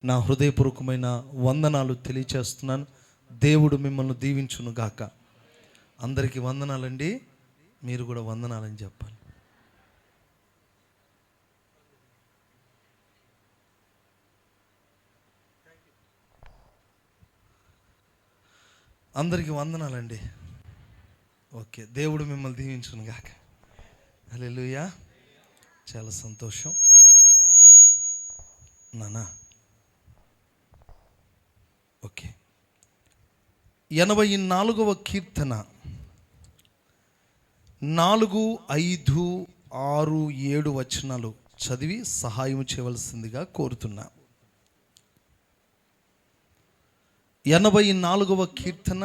నా హృదయపూర్వకమైన వందనాలు తెలియచేస్తున్నాను. దేవుడు మిమ్మల్ని దీవించును గాక. అందరికీ వందనాలండి. మీరు కూడా వందనాలని చెప్పాలి. అందరికీ వందనాలండి. ఓకే, దేవుడు మిమ్మల్ని దీవించును గాక. హల్లెలూయా. చాలా సంతోషం నానా. ఓకే, 84వ కీర్తన 4, 5, 6, 7 వచనాలు చదివి సహాయం చేయవలసిందిగా కోరుతున్నా. 84వ కీర్తన.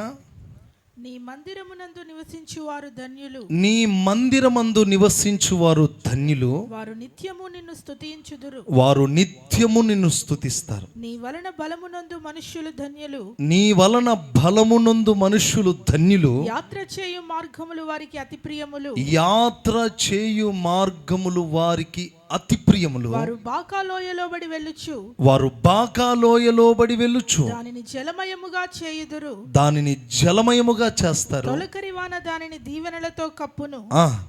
నీ మందిరమునందు నివసించువారు ధన్యులు. నీ మందిరమందు నివసించువారు ధన్యులు. వారు నిత్యము నిన్ను స్తుతించుదురు. వారు నిత్యము నిన్ను స్తుతిస్తారు. నీ వలన బలమునందు మనుష్యులు ధన్యులు. నీ వలన బలమునందు మనుష్యులు ధన్యులు. యాత్ర చేయు మార్గములు వారికి అతి ప్రియములు. యాత్ర చేయు మార్గములు వారికి అతి ప్రియములు. వారు బాకాలోయలోబడి వెళ్ళుచు. వారు బాకాలోయలోబడి వెళ్ళుచు. దానిని జలమయముగా చేయుదురు. దానిని జలమయముగా చేస్తారు. తొలకరి వాన దానిని దీవెనలతో కప్పును.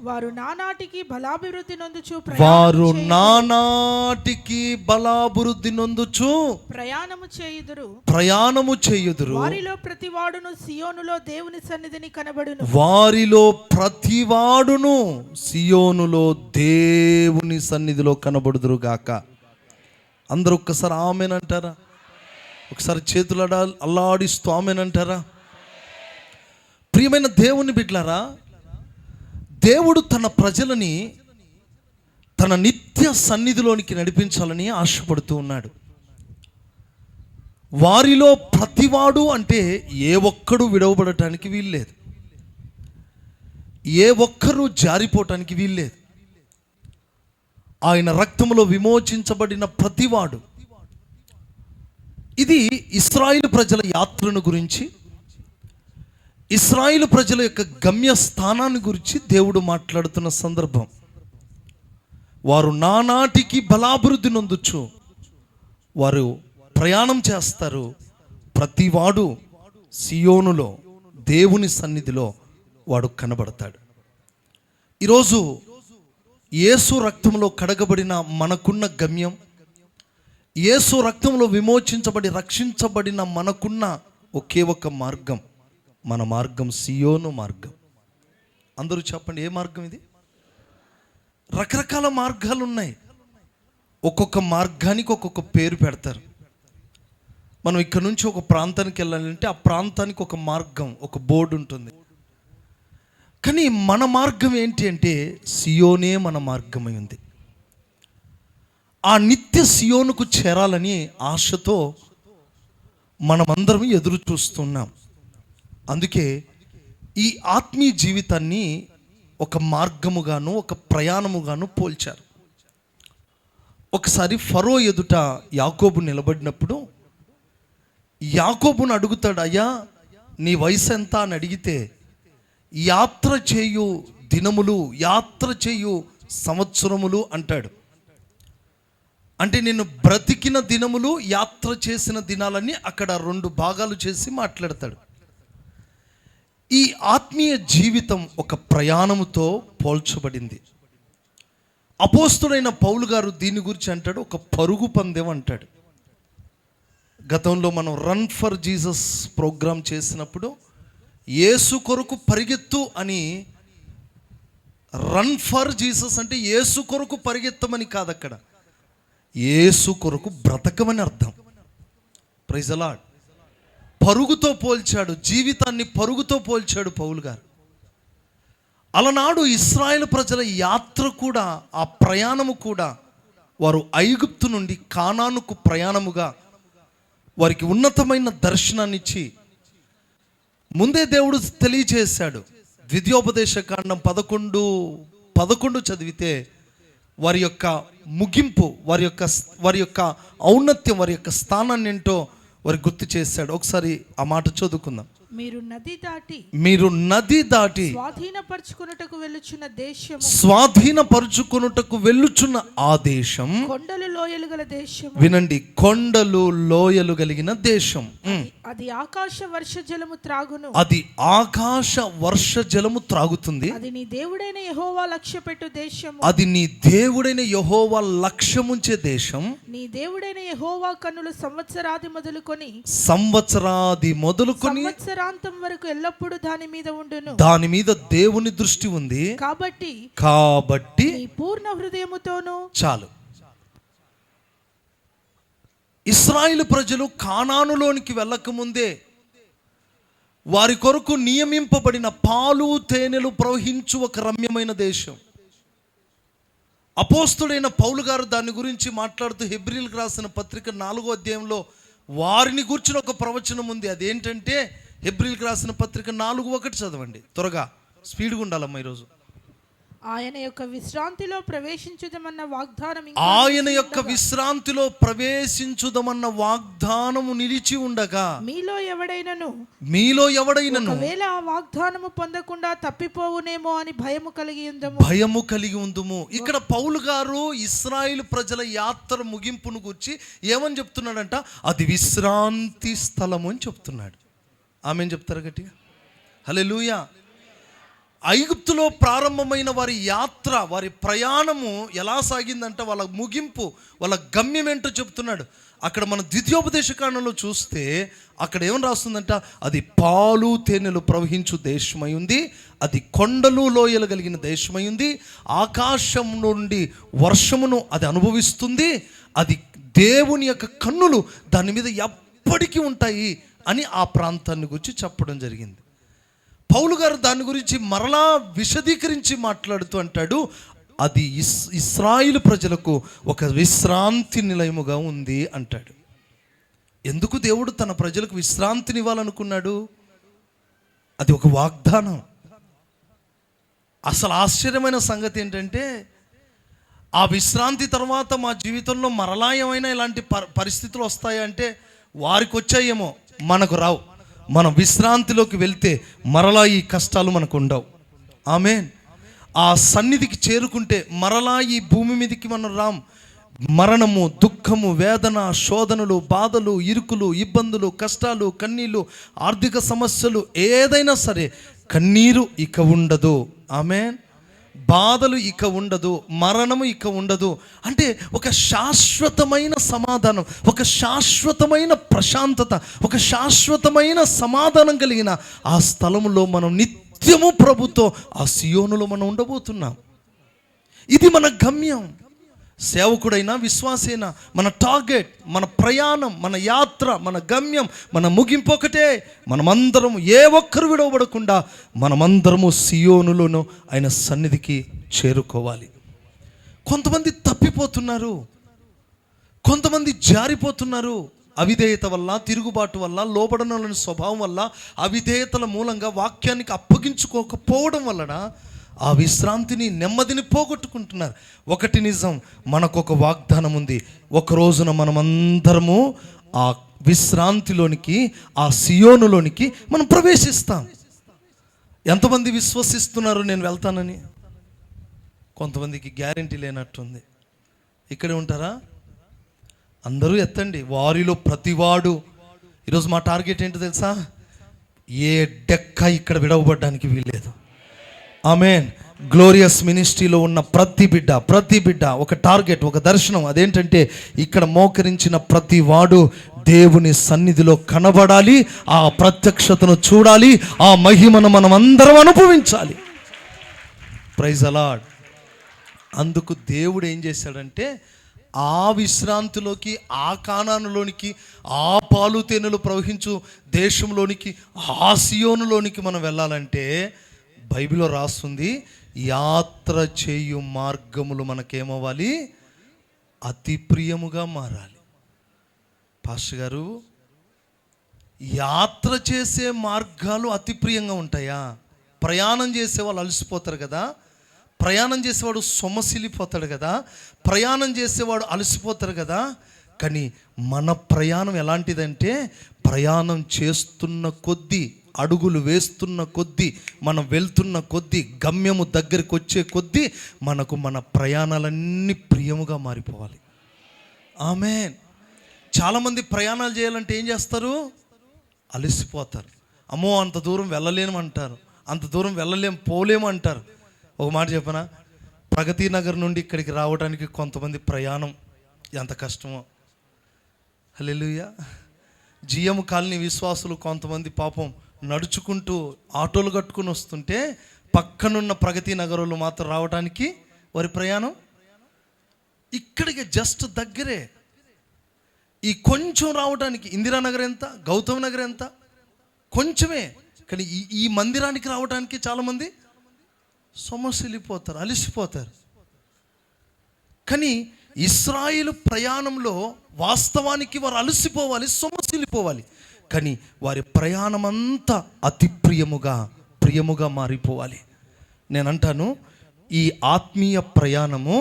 వారు నానాటికి బలాభివృద్ధి నొందుచు. వారు నానాటికి బలాభివృద్ధి నొందుచు ప్రయాణము చేయుదురు. వారిలో ప్రతివాడును సియోనులో దేవుని సన్నిధిని కనబడును. వారిలో ప్రతివాడును సియోనులో దేవుని సన్నిధిలో కనబడుదురు గాక. అందరూ ఒక్కసారి ఆమేన్ అంటారా? ఒకసారి చేతులు అల్లాడిస్తూ ఆమేన్ అంటారా? ప్రియమైన దేవుని బిడ్డలారా, దేవుడు తన ప్రజలని తన నిత్య సన్నిధిలోనికి నడిపించాలని ఆశపడుతూ ఉన్నాడు. వారిలో ప్రతివాడు అంటే ఏ ఒక్కడు విడవబడటానికి వీల్లేదు, ఏ ఒక్కరు జారిపోవటానికి వీల్లేదు. ఆయన రక్తములో విమోచించబడిన ప్రతివాడు. ఇది ఇశ్రాయేలు ప్రజల యాత్రను గురించి, ఇశ్రాయేలు ప్రజల యొక్క గమ్య స్థానాన్ని గురించి దేవుడు మాట్లాడుతున్న సందర్భం. వారు నానాటికి బలాభివృద్ధి నొందుచు వారు ప్రయాణం చేస్తారు. ప్రతివాడు సియోనులో దేవుని సన్నిధిలో వాడు కనబడతాడు. ఈరోజు యేసు రక్తంలో కడగబడిన మనకున్న గమ్యం, యేసు రక్తంలో విమోచించబడి రక్షించబడిన మనకున్న ఒకే ఒక మార్గం. మన మార్గం సియోను మార్గం. అందరూ చెప్పండి, ఏ మార్గం ఇది? రకరకాల మార్గాలు ఉన్నాయి. ఒక్కొక్క మార్గానికి ఒక్కొక్క పేరు పెడతారు. మనం ఇక్కడ నుంచి ఒక ప్రాంతానికి వెళ్ళాలంటే ఆ ప్రాంతానికి ఒక మార్గం, ఒక బోర్డు ఉంటుంది. కానీ మన మార్గం ఏంటి అంటే సియోనే మన మార్గమై ఉంది. ఆ నిత్య సియోనుకు చేరాలని ఆశతో మనమందరం ఎదురు చూస్తున్నాం. అందుకే ఈ ఆత్మీయ జీవితాన్ని ఒక మార్గముగాను ఒక ప్రయాణముగాను పోల్చారు. ఒకసారి ఫరో ఎదుట యాకోబు నిలబడినప్పుడు యాకోబును అడుగుతాడు, అయ్యా నీ వయసు ఎంత అని అడిగితే, యాత్ర చేయు దినములు, యాత్ర చేయు సంవత్సరములు అంటాడు. అంటే నేను బ్రతికిన దినములు, యాత్ర చేసిన దినాలన్నీ అక్కడ 2 భాగాలు చేసి మాట్లాడతాడు. ఈ ఆత్మీయ జీవితం ఒక ప్రయాణముతో పోల్చబడింది. అపోస్తుడైన పౌలు గారు దీని గురించి అంటాడు, ఒక పరుగు పందెం అంటాడు. గతంలో మనం రన్ ఫర్ జీసస్ ప్రోగ్రాం చేసినప్పుడు యేసు కొరకు పరిగెత్తు అని, రన్ ఫర్ జీసస్ అంటే యేసు కొరకు పరిగెత్తమని కాదు, అక్కడ యేసు కొరకు బ్రతకమని అర్థం. Praise the lord. పరుగుతో పోల్చాడు, జీవితాన్ని పరుగుతో పోల్చాడు పౌలు గారు. అలనాడు ఇశ్రాయేలు ప్రజల యాత్ర కూడా, ఆ ప్రయాణము కూడా, వారు ఐగుప్తు నుండి కానానుకు ప్రయాణముగా వారికి ఉన్నతమైన దర్శనాన్ని ఇచ్చి ముందే దేవుడు తెలియజేశాడు. ద్వితీయోపదేశకాండం 11 చదివితే వారి యొక్క ముగింపు, వారి యొక్క ఔన్నత్యం, వారి యొక్క స్థానాన్ని ఏంటో వారికి గుర్తు చేశాడు. ఒకసారి ఆ మాట చదువుకుందాం. మీరు నది దాటి స్వాధీనపరుచుకొనుటకు వెళ్ళుచున్న ఆ దేశం కొండలు లోయలు గల దేశం. వినండి, కొండలు లోయలు కలిగిన దేశం. అది ఆకాశ వర్ష జలము త్రాగును. అది ఆకాశ వర్ష జలము త్రాగుతుంది. అది నీ దేవుడైన యెహోవా లక్ష్యపెట్టు దేశం. అది నీ దేవుడైన యెహోవా లక్ష్యముంచే దేశం. నీ దేవుడైన యెహోవా కన్నులు సంవత్సరాది మొదలుకొని సంవత్సరాంతం వరకు ఎల్లప్పుడూ దాని మీద ఉండును. దాని మీద దేవుని దృష్టి ఉంది. కాబట్టి నీ పూర్ణ హృదయముతోను. చాలు. ఇశ్రాయేలు ప్రజలు కానానులోనికి వెళ్ళకముందే వారి కొరకు నియమింపబడిన పాలు తేనెలు ప్రవహించు ఒక రమ్యమైన దేశం. అపోస్తుడైన పౌలు గారు దాని గురించి మాట్లాడుతూ హెబ్రీయులకు రాసిన పత్రిక 4వ అధ్యాయంలో వారిని గూర్చిన ఒక ప్రవచనం ఉంది. అదేంటంటే హెబ్రీయులకు రాసిన పత్రిక 4:1 చదవండి. త్వరగా, స్పీడ్గా ఉండాలమ్మా ఈరోజు. ఆయన యొక్క విశ్రాంతిలో ప్రవేశించుదమన్న వాగ్దానము నిలిచి ఉండగా మీలో ఎవడైనను ఒకవేళ ఆ వాగ్దానము పొందకుండా తప్పిపోవునేమో అని భయము కలిగి ఉందుము. ఇక్కడ పౌలు గారు ఇశ్రాయేలు ప్రజల యాత్ర ముగింపును గురించి ఏమని చెప్తున్నాడంట? అది విశ్రాంతి స్థలము అని చెప్తున్నాడు. ఆమెన్ చెప్తారు గట్టిగా? హల్లెలూయా. ఐగుప్తులో ప్రారంభమైన వారి యాత్ర, వారి ప్రయాణము ఎలా సాగిందంటే వాళ్ళ ముగింపు, వాళ్ళ గమ్యం ఏంటో చెప్తున్నాడు. అక్కడ మన ద్వితీయోపదేశకాండంలో చూస్తే అక్కడ ఏమని రాస్తుందంట? అది పాలు తేనెలు ప్రవహించు దేశమై ఉంది. అది కొండలు లోయలు కలిగిన దేశమై ఉంది. ఆకాశం నుండి వర్షమును అది అనుభవిస్తుంది. అది దేవుని యొక్క కన్నులు దాని మీద ఎప్పటికీ ఉంటాయి అని ఆ ప్రాంతాన్ని గురించి చెప్పడం జరిగింది. పౌలు గారు దాని గురించి మరలా విశదీకరించి మాట్లాడుతూ అంటాడు, అది ఇశ్రాయేలు ప్రజలకు ఒక విశ్రాంతి నిలయముగా ఉంది అంటాడు. ఎందుకు దేవుడు తన ప్రజలకు విశ్రాంతిని ఇవ్వాలనుకున్నాడు? అది ఒక వాగ్దానం. అసలు ఆశ్చర్యమైన సంగతి ఏంటంటే, ఆ విశ్రాంతి తర్వాత మా జీవితంలో మరలా ఏమైనా ఇలాంటి పరిస్థితులు వస్తాయంటే వారికి వచ్చాయేమో, మనకు రావు. మనం విశ్రాంతిలోకి వెళ్తే మరలా ఈ కష్టాలు మనకు ఉండవు. ఆమేన్. ఆ సన్నిధికి చేరుకుంటే మరలా ఈ భూమి మీదకి మనం రాం. మరణము, దుఃఖము, వేదన, శోధనలు, బాధలు, ఇరుకులు, ఇబ్బందులు, కష్టాలు, కన్నీళ్ళు, ఆర్థిక సమస్యలు ఏదైనా సరే కన్నీరు ఇక ఉండదు. ఆమేన్. బాధలు ఇక ఉండదు, మరణము ఇక ఉండదు. అంటే ఒక శాశ్వతమైన సమాధానం, ఒక శాశ్వతమైన ప్రశాంతత, ఒక శాశ్వతమైన సమాధానం కలిగిన ఆ స్థలములో మనం నిత్యము ప్రభుతో ఆ సియోనులో మనం ఉండబోతున్నాం. ఇది మన గమ్యం. సేవకుడైనా విశ్వాసైనా మన టార్గెట్, మన ప్రయాణం, మన యాత్ర, మన గమ్యం, మన ముగింపు ఒకటే. మనమందరం ఏ ఒక్కరు విడవబడకుండా మనమందరము సియోనులోనూ ఆయన సన్నిధికి చేరుకోవాలి. కొంతమంది తప్పిపోతున్నారు, కొంతమంది జారిపోతున్నారు. అవిధేయత వల్ల, తిరుగుబాటు వల్ల, లోబడనోని స్వభావం వల్ల, అవిధేయతల మూలంగా వాక్యానికి అప్పగించుకోకపోవడం వలన ఆ విశ్రాంతిని, నెమ్మదిని పోగొట్టుకుంటున్నారు. ఒకటి నిజం, మనకొక వాగ్దానం ఉంది. ఒక రోజున మనమందరము ఆ విశ్రాంతిలోనికి, ఆ సియోనులోనికి మనం ప్రవేశిస్తాం. ఎంతమంది విశ్వసిస్తున్నారు నేను వెళ్తానని? కొంతమందికి గ్యారెంటీ లేనట్టుంది. ఇక్కడే ఉంటారా? అందరూ ఎత్తండి. వారిలో ప్రతివాడు. ఈరోజు మా టార్గెట్ ఏంటో తెలుసా? ఏ డెక్క ఇక్కడ విడవబడ్డానికి వీల్లేదు. ఆమేన్. గ్లోరియస్ మినిస్ట్రీలో ఉన్న ప్రతి బిడ్డ ఒక టార్గెట్, ఒక దర్శనం. అదేంటంటే ఇక్కడ మోకరించిన ప్రతి వాడు దేవుని సన్నిధిలో కనబడాలి, ఆ ప్రత్యక్షతను చూడాలి, ఆ మహిమను మనం అందరం అనుభవించాలి. Praise the lord. అందుకు దేవుడు ఏం చేశాడంటే ఆ విశ్రాంతిలోకి, ఆ కానానులోనికి, ఆ పాలు తేనెలు ప్రవహించు దేశంలోనికి, ఆ సియోనులోనికి మనం వెళ్ళాలంటే బైబిల్లో రాస్తుంది, యాత్ర చేయు మార్గములు మనకేమవ్వాలి? అతి ప్రియముగా మారాలి. పాస్టర్ గారు, యాత్ర చేసే మార్గాలు అతి ప్రియంగా ఉంటాయా? ప్రయాణం చేసేవాళ్ళు అలసిపోతారు కదా, ప్రయాణం చేసేవాడు సొమ్మసిల్లిపోతాడు కదా, ప్రయాణం చేసేవాడు అలసిపోతారు కదా. కానీ మన ప్రయాణం ఎలాంటిదంటే, ప్రయాణం చేస్తున్న కొద్దీ, అడుగులు వేస్తున్న కొద్దీ, మనం వెళ్తున్న కొద్దీ, గమ్యము దగ్గరికి వచ్చే కొద్దీ మనకు మన ప్రయాణాలన్నీ ప్రియముగా మారిపోవాలి. ఆమేన్. చాలామంది ప్రయాణాలు చేయాలంటే ఏం చేస్తారు? అలసిపోతారు. అమ్మో అంత దూరం వెళ్ళలేము అంటారు, అంత దూరం వెళ్ళలేము పోలేము అంటారు. ఒక మాట చెప్పనా, ప్రగతి నగర్ నుండి ఇక్కడికి రావడానికి కొంతమంది ప్రయాణం ఎంత కష్టమో. హల్లెలూయా. జిఎం కాలనీ విశ్వాసులు కొంతమంది పాపం నడుచుకుంటూ ఆటోలు కట్టుకుని వస్తుంటే, పక్కనున్న ప్రగతి నగరులు మాత్రం రావడానికి వారి ప్రయాణం ఇక్కడికి జస్ట్ దగ్గరే. ఈ కొంచెం రావడానికి ఇందిరానగర్ ఎంత, గౌతమ్ నగర్ ఎంత, కొంచెమే. కానీ ఈ మందిరానికి రావడానికి చాలామంది సొమ్మసిల్లిపోతారు, అలసిపోతారు. కానీ ఇశ్రాయేలు ప్రయాణంలో వాస్తవానికి వారు అలసిపోవాలి, సొమ్మసిల్లిపోవాలి. కానీ వారి ప్రయాణం అంతా అతి ప్రియముగా మారిపోవాలి. నేను అంటాను, ఈ ఆత్మీయ ప్రయాణము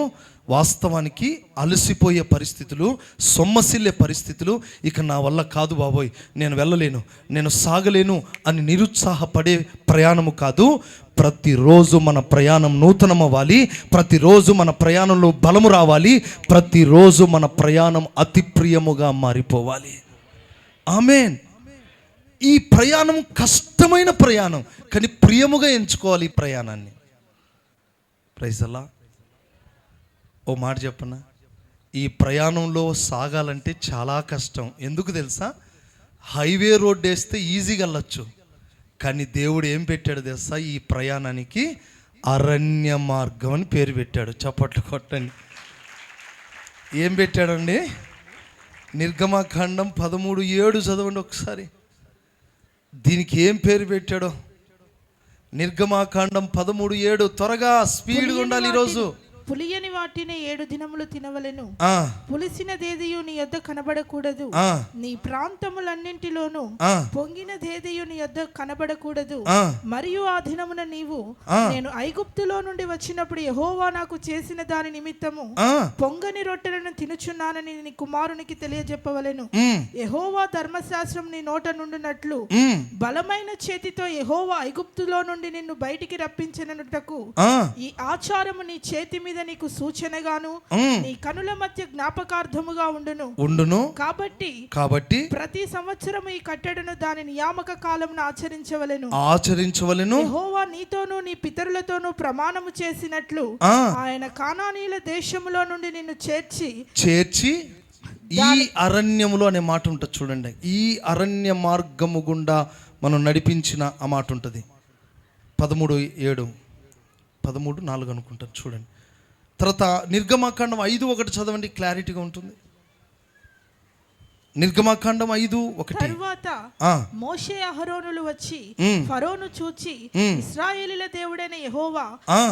వాస్తవానికి అలసిపోయే పరిస్థితులు, సొమ్మసిల్లే పరిస్థితులు, ఇక నా వల్ల కాదు బాబోయ్, నేను వెళ్ళలేను, నేను సాగలేను అని నిరుత్సాహపడే ప్రయాణము కాదు. ప్రతిరోజు మన ప్రయాణం నూతనం అవ్వాలి, ప్రతిరోజు మన ప్రయాణంలో బలము రావాలి, ప్రతిరోజు మన ప్రయాణం అతి ప్రియముగా మారిపోవాలి. ఆమేన్. ఈ ప్రయాణం కష్టమైన ప్రయాణం, కానీ ప్రియముగా ఎంచుకోవాలి ఈ ప్రయాణాన్ని. ప్రైజ్ అల్లాహ్. ఓ మాట చెప్పనా, ఈ ప్రయాణంలో సాగాలంటే చాలా కష్టం. ఎందుకు తెలుసా? హైవే రోడ్ వేస్తే ఈజీగా వెళ్ళచ్చు, కానీ దేవుడు ఏం పెట్టాడు తెలుసా? ఈ ప్రయాణానికి అరణ్య మార్గం అని పేరు పెట్టాడు. చప్పట్లు కొట్టండి. ఏం పెట్టాడండి? నిర్గమకాండం 13:7 చదవండి ఒకసారి. దీనికి ఏం పేరు పెట్టాడో. నిర్గమకాండం 13:7. త్వరగా స్పీడ్గా ఉండాలి ఈరోజు. పులియని వాటిని 7 దినములు తినవలెను, పులిసినదేదియు నీ యొద్ద కనబడకూడదు, నీ ప్రాంతములన్నింటిలోనూ పొంగినదేదియు నీ యొద్ద కనబడకూడదు. మరియు ఆ దినమున నీవు నేను ఐగుప్తులో నుండి వచ్చినప్పుడు యెహోవా నాకు చేసిన దాని నిమిత్తము పొంగని రొట్టెలను తినుచున్నానని నీ కుమారునికి తెలియజెప్పవలెను. యెహోవా ధర్మశాస్త్రం నీ నోట నుండినట్లు బలమైన చేతితో యెహోవా ఐగుప్తులో నుండి నిన్ను బయటికి రప్పించినట్టుకు ఈ ఆచారము నీ చేతి మీద నీకు సూచనగాను నీ కనుల మధ్య జ్ఞాపకార్థముగా ఉండును. కాబట్టి ప్రతి సంవత్సరం ఈ కట్టడను దాని నియామక కాలమున ఆచరించవలెను. యెహోవా నీతోనూ నీ పితరులతోనూ ప్రమాణము చేసినట్లు ఆయన కానానీయుల దేశములో నుండి నిన్ను చేర్చి ఈ అరణ్యములో అనే మాట ఉంటుంది చూడండి. ఈ అరణ్య మార్గము గుండా మనం నడిపించిన ఆ మాట ఉంటుంది. 13:7 13:4 అనుకుంటాను చూడండి. తర్వాత నిర్గమకాండం 5:1 చదవండి, క్లారిటీగా ఉంటుంది. నిర్గమకాండం 5:1. తరువాత మోషే అహరోనులు వచ్చి ఫరోను చూచి, ఇశ్రాయేలీయుల దేవుడైన యెహోవా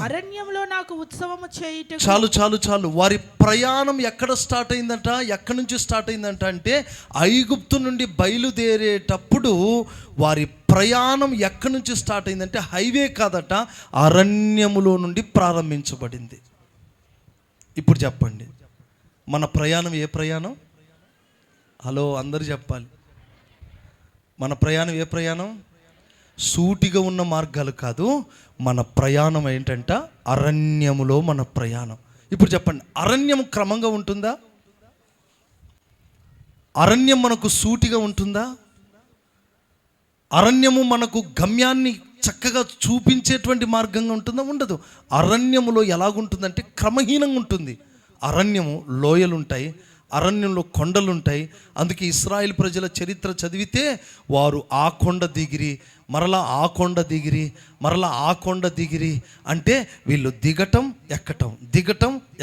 అరణ్యంలో నాకు ఉత్సవము చేయుటకు. చాలు. వారి ప్రయాణం ఎక్కడ స్టార్ట్ అయిందంట? ఎక్కడి నుంచి స్టార్ట్ అయిందంట అంటే, ఐగుప్తు నుండి బయలుదేరేటప్పుడు వారి ప్రయాణం ఎక్కడి నుంచి స్టార్ట్ అయిందంటే, హైవే కాదట, అరణ్యములో నుండి ప్రారంభించబడింది. ఇప్పుడు చెప్పండి, మన ప్రయాణం ఏ ప్రయాణం? హలో, అందరు చెప్పాలి. మన ప్రయాణం ఏ ప్రయాణం? సూటిగా ఉన్న మార్గాలు కాదు, మన ప్రయాణం ఏంటంట అరణ్యములో మన ప్రయాణం. ఇప్పుడు చెప్పండి, అరణ్యం క్రమంగా ఉంటుందా? అరణ్యం మనకు సూటిగా ఉంటుందా? అరణ్యము మనకు గమ్యాన్ని చక్కగా చూపించేటువంటి మార్గంగా ఉంటుందా? ఉండదు. అరణ్యములో ఎలాగుంటుందంటే క్రమహీనంగా ఉంటుంది. అరణ్యము లోయలు ఉంటాయి, అరణ్యంలో కొండలు ఉంటాయి. అందుకే ఇశ్రాయేల్ ప్రజల చరిత్ర చదివితే వారు ఆ కొండ దిగిరి, మరలా ఆ కొండ దిగిరి, మరలా ఆ కొండ దిగిరి అంటే వీళ్ళు దిగటం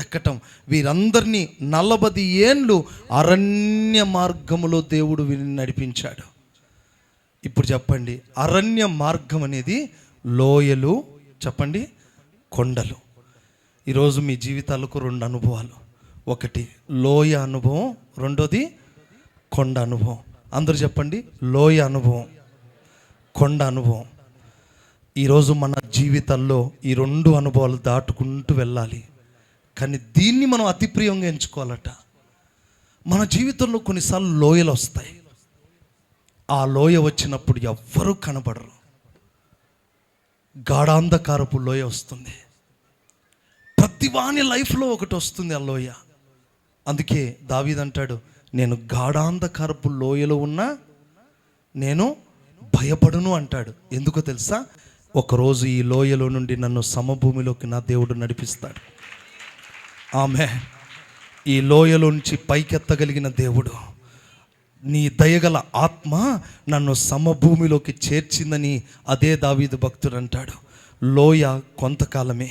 ఎక్కటం. వీరందరినీ 40 ఏండ్లు అరణ్య మార్గములో దేవుడు వీరిని నడిపించాడు. ఇప్పుడు చెప్పండి, అరణ్య మార్గం అనేది లోయలు, చెప్పండి, కొండలు. ఈరోజు మీ జీవితాలకు 2 అనుభవాలు. ఒకటి లోయ అనుభవం, రెండోది కొండ అనుభవం. అందరూ చెప్పండి, లోయ అనుభవం, కొండ అనుభవం. ఈరోజు మన జీవితాల్లో ఈ 2 అనుభవాలు దాటుకుంటూ వెళ్ళాలి. కానీ దీన్ని మనం అతి ప్రియంగా ఎంచుకోవాలట. మన జీవితంలో కొన్నిసార్లు లోయలు వస్తాయి. ఆ లోయ వచ్చినప్పుడు ఎవ్వరూ కనబడరు. గాఢాంధకారపు లోయ వస్తుంది. ప్రతి వాని లైఫ్లో ఒకటి వస్తుంది ఆ లోయ. అందుకే దావీదు అంటాడు, నేను గాఢాంధకారపు లోయలో ఉన్నా నేను భయపడును అంటాడు. ఎందుకో తెలుసా? ఒకరోజు ఈ లోయలో నుండి నన్ను సమభూమిలోకి నా దేవుడు నడిపిస్తాడు. ఆమె ఈ లోయలో నుంచి పైకెత్తగలిగిన దేవుడు, నీ దయగల ఆత్మ నన్ను సమభూమిలోకి చేర్చిందని అదే దావీదు భక్తుడు అంటాడు. లోయ కొంతకాలమే,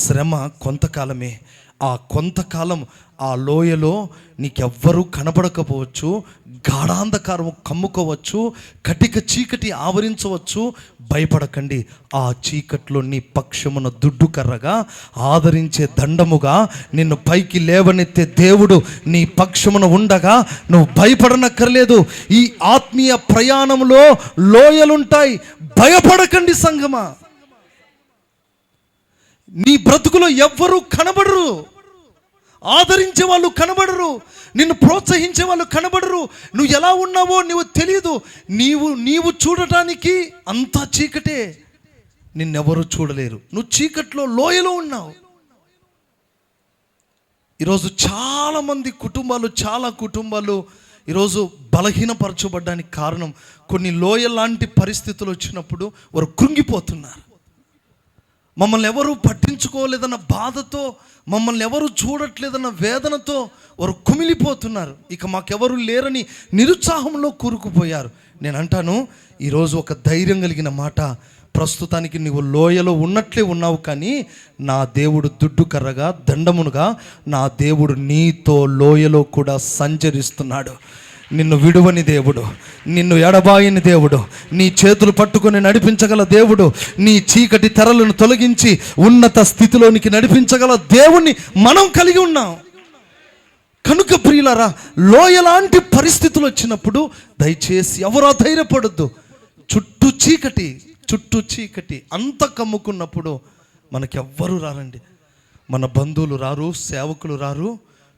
శ్రమ కొంతకాలమే. ఆ కొంతకాలం ఆ లోయలో నీకెవ్వరూ కనబడకపోవచ్చు, గాఢాంధకారం కమ్ముకోవచ్చు, కటిక చీకటి ఆవరించవచ్చు. భయపడకండి. ఆ చీకట్లో నీ పక్షమున దుడ్డు కర్రగా, ఆదరించే దండముగా నిన్ను పైకి లేవనెత్తే దేవుడు నీ పక్షమున ఉండగా నువ్వు భయపడనక్కర్లేదు. ఈ ఆత్మీయ ప్రయాణంలో లోయలుంటాయి. భయపడకండి సంగమా. నీ బ్రతుకులో ఎవ్వరూ కనబడరు. ఆదరించే వాళ్ళు కనబడరు, నిన్ను ప్రోత్సహించే వాళ్ళు కనబడరు. నువ్వు ఎలా ఉన్నావో నువ్వు తెలియదు. నీవు చూడటానికి అంతా చీకటే, నిన్నెవరూ చూడలేరు. నువ్వు చీకట్లో లోయలో ఉన్నావు. ఈరోజు చాలా కుటుంబాలు ఈరోజు బలహీనపరచబడ్డానికి కారణం కొన్ని లోయ లాంటి పరిస్థితులు వచ్చినప్పుడు వారు కృంగిపోతున్నారు. మమ్మల్ని ఎవరు పట్టించుకోలేదన్న బాధతో, మమ్మల్ని ఎవరు చూడట్లేదన్న వేదనతో వారు కుమిలిపోతున్నారు. ఇక మాకెవరు లేరని నిరుత్సాహంలో కూరుకుపోయారు. నేను అంటాను, ఈరోజు ఒక ధైర్యం కలిగిన మాట, ప్రస్తుతానికి నీవు లోయలో ఉన్నట్లే ఉన్నావు, కానీ నా దేవుడు దుడ్డు కర్రగా, దండమునుగా నా దేవుడు నీతో లోయలో కూడా సంచరిస్తున్నాడు. నిన్ను విడువని దేవుడు, నిన్ను ఎడబాయని దేవుడు, నీ చేతులు పట్టుకొని నడిపించగల దేవుడు, నీ చీకటి తెరలను తొలగించి ఉన్నత స్థితిలోనికి నడిపించగల దేవుణ్ణి మనం కలిగి ఉన్నాం. కనుక ప్రియులారా, లోయలాంటి పరిస్థితులు వచ్చినప్పుడు దయచేసి ఎవరు అధైర్యపడొద్దు. చుట్టూ చీకటి అంత కమ్ముకున్నప్పుడు మనకెవ్వరూ రారండి. మన బంధువులు రారు, సేవకులు రారు,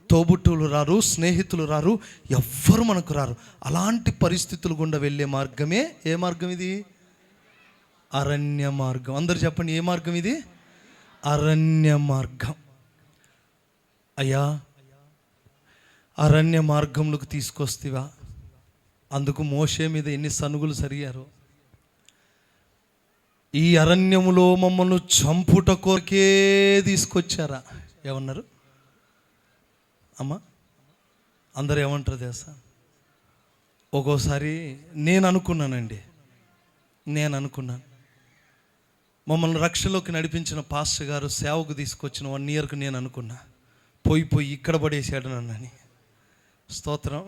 తోబుట్టువులు రారు, స్నేహితులు రారు, ఎవ్వరు మనకు రారు. అలాంటి పరిస్థితులు గుండా వెళ్ళే మార్గమే ఏ మార్గం ఇది? అరణ్య మార్గం. అందరు చెప్పండి, ఏ మార్గం ఇది? అరణ్య మార్గం. అయ్యా, అరణ్య మార్గంలోకి తీసుకొస్తేవా? అందుకు మోషే మీద ఎన్ని సనుగులు సరిగారు. ఈ అరణ్యములో మమ్మల్ని చంపుట కోరికే తీసుకొచ్చారా? ఏమన్నారు అమ్మా? అందరు ఏమంటారు తెలుసా? ఒక్కోసారి నేను అనుకున్నాను, మమ్మల్ని రక్షణలోకి నడిపించిన పాస్టర్ గారు సేవకు తీసుకొచ్చిన 1 ఇయర్కు నేను అనుకున్నా, పోయి ఇక్కడ పడేసాడు నన్నని. స్తోత్రం.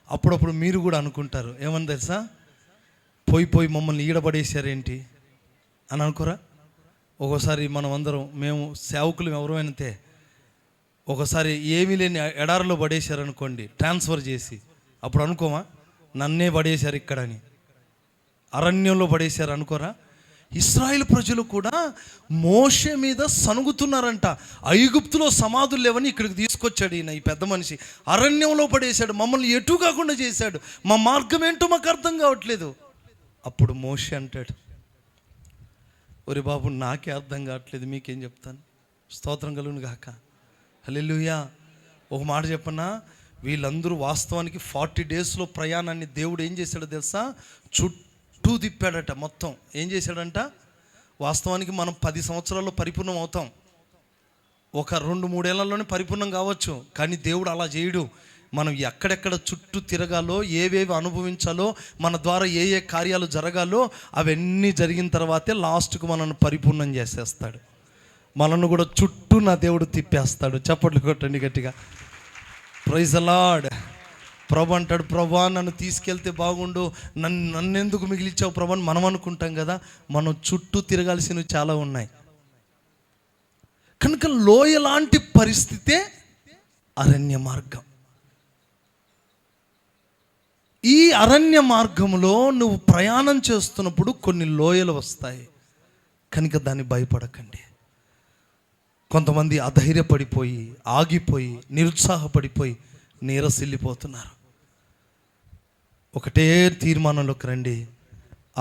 అప్పుడప్పుడు మీరు కూడా అనుకుంటారు, ఏమని తెలుసా? పోయి మమ్మల్ని ఈడబడేశారేంటి అని అనుకోరా? ఒక్కోసారి మనం అందరం, మేము సేవకులు ఎవరైతే ఒకసారి ఏమీ లేని ఎడారిలో పడేశారనుకోండి, ట్రాన్స్ఫర్ చేసి, అప్పుడు అనుకోమా నన్నే పడేశారు ఇక్కడని? అరణ్యంలో పడేశారు అనుకోరా? ఇశ్రాయేలు ప్రజలు కూడా మోషే మీద సనుగుతున్నారంట. ఐగుప్తులో సమాధులు లేవని ఇక్కడికి తీసుకొచ్చాడు ఈయన, ఈ పెద్ద మనిషి. అరణ్యంలో పడేశాడు, మమ్మల్ని ఎటు కాకుండా చేశాడు, మా మార్గం ఏంటో మాకు అర్థం కావట్లేదు. అప్పుడు మోషే అంటాడు, ఒరే బాబు, నాకే అర్థం కావట్లేదు, మీకేం చెప్తాను. స్తోత్రం కలుగును గాక. హల్లెలూయా. ఒక మాట చెప్పనా, వీళ్ళందరూ వాస్తవానికి 40 డేస్లో ప్రయాణాన్ని దేవుడు ఏం చేశాడో తెలుసా? చుట్టూ తిప్పాడట. మొత్తం ఏం చేశాడంట? వాస్తవానికి మనం 10 సంవత్సరాల్లో పరిపూర్ణం అవుతాం, ఒక 2-3 ఏళ్లలోనే పరిపూర్ణం కావచ్చు. కానీ దేవుడు అలా చేయడు. మనం ఎక్కడెక్కడ చుట్టూ తిరగాలో, ఏవేవి అనుభవించాలో, మన ద్వారా ఏ కార్యాలు జరగాలో అవన్నీ జరిగిన తర్వాతే లాస్ట్కు మనల్ని పరిపూర్ణం చేసేస్తాడు. మనల్ని కూడా చుట్టూ నా దేవుడు తిప్పేస్తాడు. చప్పట్లు కొట్టండి గట్టిగా. Praise the lord. ప్రభు అంటాడు, ప్రభా నన్ను తీసుకెళ్తే బాగుండు, నన్నెందుకు మిగిలిచ్చావు ప్రభు అని మనం అనుకుంటాం కదా. మనం చుట్టూ తిరగాల్సినవి చాలా ఉన్నాయి. కనుక లోయ లాంటి పరిస్థితే అరణ్య మార్గం. ఈ అరణ్య మార్గంలో నువ్వు ప్రయాణం చేస్తున్నప్పుడు కొన్ని లోయలు వస్తాయి. కనుక దాన్ని భయపడకండి. కొంతమంది అధైర్యపడిపోయి, ఆగిపోయి, నిరుత్సాహపడిపోయి నీరసిల్లిపోతున్నారు. ఒకటే తీర్మానంలోకి రండి.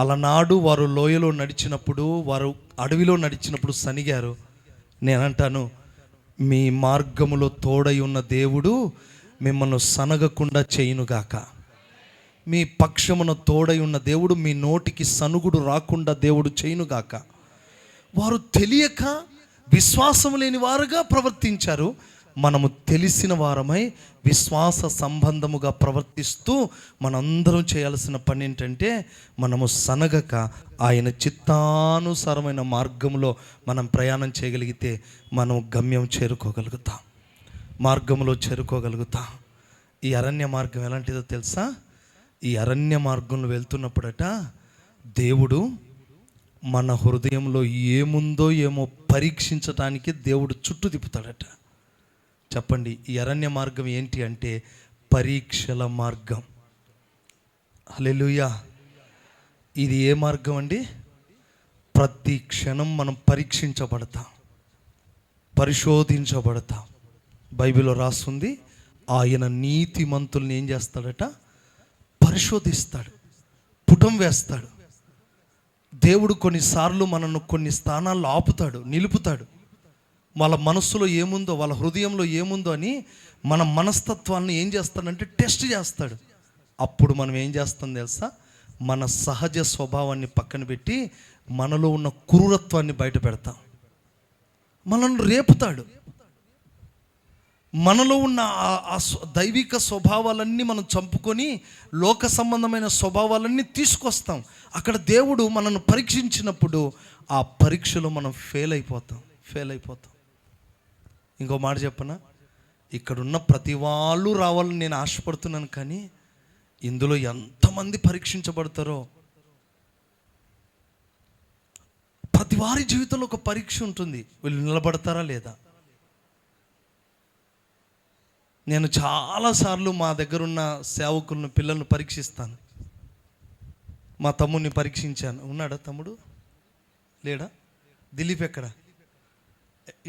అలనాడు వారు లోయలో నడిచినప్పుడు, వారు అడవిలో నడిచినప్పుడు సనిగారు. నేనంటాను, మీ మార్గములో తోడై ఉన్న దేవుడు మిమ్మల్ని సనగకుండా చేయునుగాక. మీ పక్షమున తోడై ఉన్న దేవుడు మీ నోటికి సనుగుడు రాకుండా దేవుడు చేయునుగాక. వారు తెలియక విశ్వాసం లేని వారుగా ప్రవర్తించారు. మనము తెలిసిన వారమై విశ్వాస సంబంధముగా ప్రవర్తిస్తూ మనందరం చేయాల్సిన పని ఏంటంటే, మనము సనగక ఆయన చిత్తానుసారమైన మార్గంలో మనం ప్రయాణం చేయగలిగితే మనం గమ్యం చేరుకోగలుగుతాం, మార్గంలో చేరుకోగలుగుతాం. ఈ అరణ్య మార్గం ఎలాంటిదో తెలుసా? ఈ అరణ్య మార్గంలో వెళ్తున్నప్పుడట దేవుడు మన హృదయంలో ఏముందో ఏమో పరీక్షించడానికి దేవుడు చుట్టూ తిప్పుతాడట. చెప్పండి, ఈ అరణ్య మార్గం ఏంటి అంటే పరీక్షల మార్గం. హల్లెలూయా. ఇది ఏ మార్గం అండి? ప్రతి క్షణం మనం పరీక్షించబడతాం, పరిశోధించబడతాం. బైబిల్లో రాస్తుంది, ఆయన నీతిమంతుల్ని ఏం చేస్తాడట? పరిశోధిస్తాడు, పుటం వేస్తాడు. దేవుడు కొన్నిసార్లు మనల్ని కొన్ని స్థానాల్లో ఆపుతాడు, నిలుపుతాడు. వాళ్ళ మనస్సులో ఏముందో, వాళ్ళ హృదయంలో ఏముందో అని మన మనస్తత్వాన్ని ఏం చేస్తాడంటే టెస్ట్ చేస్తాడు. అప్పుడు మనం ఏం చేస్తాం తెలుసా? మన సహజ స్వభావాన్ని పక్కన పెట్టి మనలో ఉన్న క్రూరత్వాన్ని బయట పెడతాం. మనల్ని రేపుతాడు. మనలో ఉన్న ఆ దైవిక స్వభావాలన్నీ మనం చంపుకొని లోక సంబంధమైన స్వభావాలన్నీ తీసుకొస్తాం. అక్కడ దేవుడు మనల్ని పరీక్షించినప్పుడు ఆ పరీక్షలో మనం ఫెయిల్ అయిపోతాం. ఇంకో మాట చెప్పనా? ఇక్కడున్న ప్రతి వాళ్ళు రావాలని నేను ఆశపడుతున్నాను, కానీ ఇందులో ఎంతమంది పరీక్షించబడతారో. ప్రతి వారి జీవితంలో ఒక పరీక్ష ఉంటుంది. వీళ్ళు నిలబడతారా లేదా? నేను చాలాసార్లు మా దగ్గర ఉన్న సేవకులను, పిల్లలను పరీక్షిస్తాను. మా తమ్ముడిని పరీక్షించాను. ఉన్నాడా తమ్ముడు? లేడా? దిలీప్ ఎక్కడా?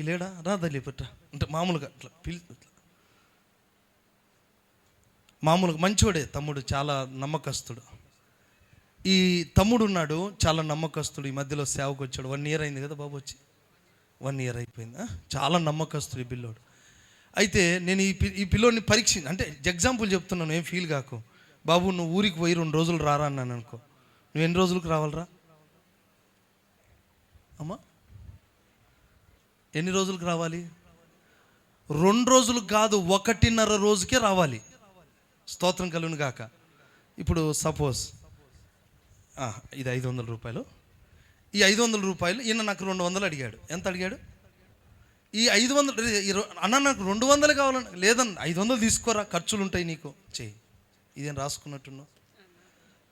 లేడా? రా దిలీప్ అట్లా. అంటే మామూలుగా అట్లా మామూలుగా మంచోడే తమ్ముడు, చాలా నమ్మకస్తుడు. ఈ తమ్ముడు ఉన్నాడు, చాలా నమ్మకస్తుడు. ఈ మధ్యలో సేవకు వచ్చాడు. 1 year అయింది కదా బాబు వచ్చి? 1 year అయిపోయిందా? చాలా నమ్మకస్తుడు ఈ పిల్లోడు. అయితే నేను ఈ పిల్లోడిని అంటే ఎగ్జాంపుల్ చెప్తున్నాను, ఏం ఫీల్ కాకు. బాబు నువ్వు ఊరికి పోయి 2 రోజులు రారా అన్నాను అనుకో, నువ్వు ఎన్ని రోజులకు రావాలరా అమ్మా? ఎన్ని రోజులకు రావాలి? 2 రోజులకు కాదు, 1.5 రోజుకే రావాలి. స్తోత్రం కలుగును గాక. ఇప్పుడు సపోజ్ ఇది 500 రూపాయలు. ఈ 500 రూపాయలు ఈయన నాకు 200 అడిగాడు. ఎంత అడిగాడు? ఈ 500 అన్న నాకు 200 కావాలని. లేదన్న 500 తీసుకోరా, ఖర్చులు ఉంటాయి నీకు, చెయ్యి. ఇదేం రాసుకున్నట్టున్నావు?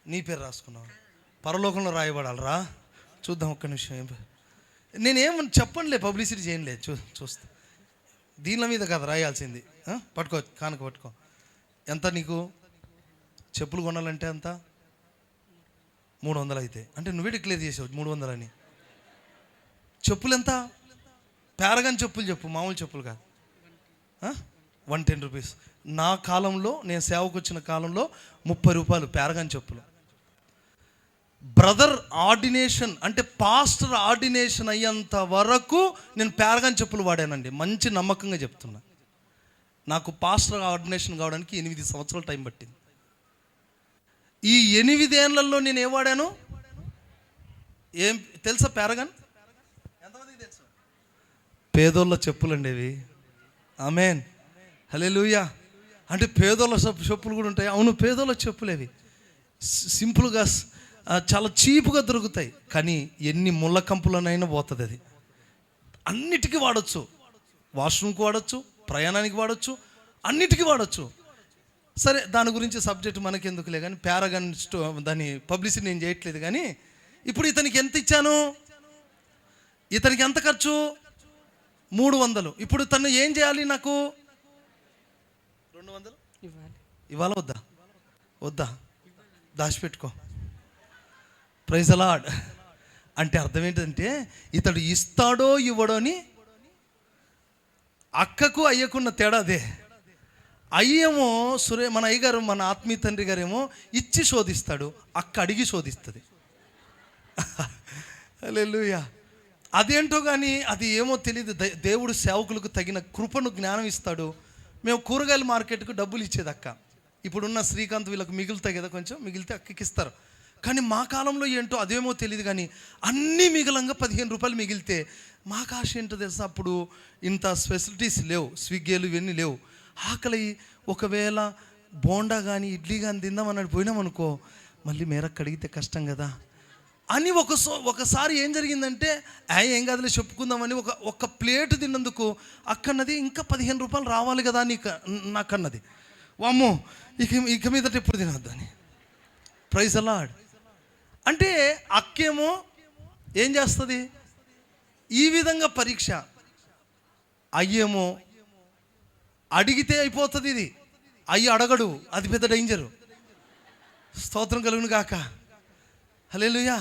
నీ పేరు రాసుకున్నావు, పరలోకంలో రాయబడాలి రా. చూద్దాం ఒక్క నిమిషం. నేనేమని చెప్పనులే, పబ్లిసిటీ చేయనులే, చూస్తా. దీనిల మీద కదా రాయాల్సింది. పట్టుకో, కానుక పట్టుకో. ఎంత నీకు? చెప్పులు కొనాలంటే ఎంత? 300 అయితే. అంటే నువ్వే డిక్లేర్ చేసావు 300 అని. చెప్పులు ఎంత? పారగాన్ చెప్పులు చెప్పు, మామూలు చెప్పులు కాదు. 110 రూపీస్. నా కాలంలో, నేను సేవకు వచ్చిన కాలంలో 30 రూపాయలు పారగాన్ చెప్పులు. బ్రదర్ ఆర్డినేషన్ అంటే పాస్టర్ ఆర్డినేషన్ అయ్యేంత వరకు నేను పారగాన్ చెప్పులు వాడానండి. మంచి నమ్మకంగా చెప్తున్నా. నాకు పాస్టర్ ఆర్డినేషన్ కావడానికి 8 సంవత్సరాలు టైం పట్టింది. ఈ 8 ఏళ్లలో నేను ఏం వాడాను? ఏం తెలుసా? పారగాన్ ఎంతమందికి తెలుసు? పేదోళ్ళ చెప్పులండి అవి. ఆమేన్, హల్లెలూయా. అంటే పేదోళ్ళ చెప్పులు కూడా ఉంటాయి. అవును, పేదోళ్ళ చెప్పులు అవి. సింపుల్గా చాలా చీపుగా దొరుకుతాయి, కానీ ఎన్ని ముళ్ళ కంపులనైనా పోతుంది అది. అన్నిటికీ వాడచ్చు. వాష్రూమ్కి వాడచ్చు, ప్రయాణానికి వాడచ్చు, అన్నిటికీ వాడచ్చు. సరే, దాని గురించి సబ్జెక్ట్ మనకెందుకులే. కానీ పారగాన్ దాని పబ్లిసిటీ నేను చేయట్లేదు. కానీ ఇప్పుడు ఇతనికి ఎంత ఇచ్చాను? ఇతనికి ఎంత ఖర్చు? 300. ఇప్పుడు తను ఏం చేయాలి? నాకు 200 ఇవ్వాలా వద్దా? వద్దా? దాచిపెట్టుకో. Praise the lord. అంటే అర్థం ఏంటంటే, ఇతడు ఇస్తాడో ఇవ్వడో అని అక్కకు అయ్యకున్న తేడా అదే. అయ్యేమో మన అయ్యగారు, మన ఆత్మీయ తండ్రి గారేమో ఇచ్చి శోధిస్తాడు, అక్క అడిగి శోధిస్తుంది. హల్లెలూయా. అదేంటో కానీ అది ఏమో తెలియదు. దేవుడు సేవకులకు తగిన కృపను, జ్ఞానం ఇస్తాడు. మేము కూరగాయల మార్కెట్కు డబ్బులు ఇచ్చేది అక్క. ఇప్పుడున్న శ్రీకాంత్ వీళ్ళకి మిగులుతాయి కదా, కొంచెం మిగిలితే అక్కకి ఇస్తారు. కానీ మా కాలంలో ఏంటో అదేమో తెలియదు కానీ అన్నీ మిగలంగా 15 రూపాయలు మిగిలితే మాకు ఆశ ఏంటో తెలుసా, అప్పుడు ఇంత ఫెసిలిటీస్ లేవు, స్విగ్గీలు ఇవన్నీ లేవు. ఆకలి ఒకవేళ బోండా కానీ ఇడ్లీ కానీ తిందామన్నాడు పోయినామనుకో, మళ్ళీ మేరకు అడిగితే కష్టం కదా అని ఒకసారి ఏం జరిగిందంటే, ఏం కాదులే చెప్పుకుందామని ఒక ప్లేట్ తిన్నందుకు అక్కన్నది ఇంకా 15 రూపాయలు రావాలి కదా నాకన్నది. వామ్మో, ఇక మీదట ఎప్పుడు తినద్దు అని. Praise the lord. అంటే అక్కేమో ఏం చేస్తుంది, ఈ విధంగా పరీక్ష. అయ్యేమో అడిగితే అయిపోతుంది, ఇది అయ్యి అడగడు, అది పెద్ద డేంజరు. స్తోత్రం కలుగును గాక. హల్లెలూయా.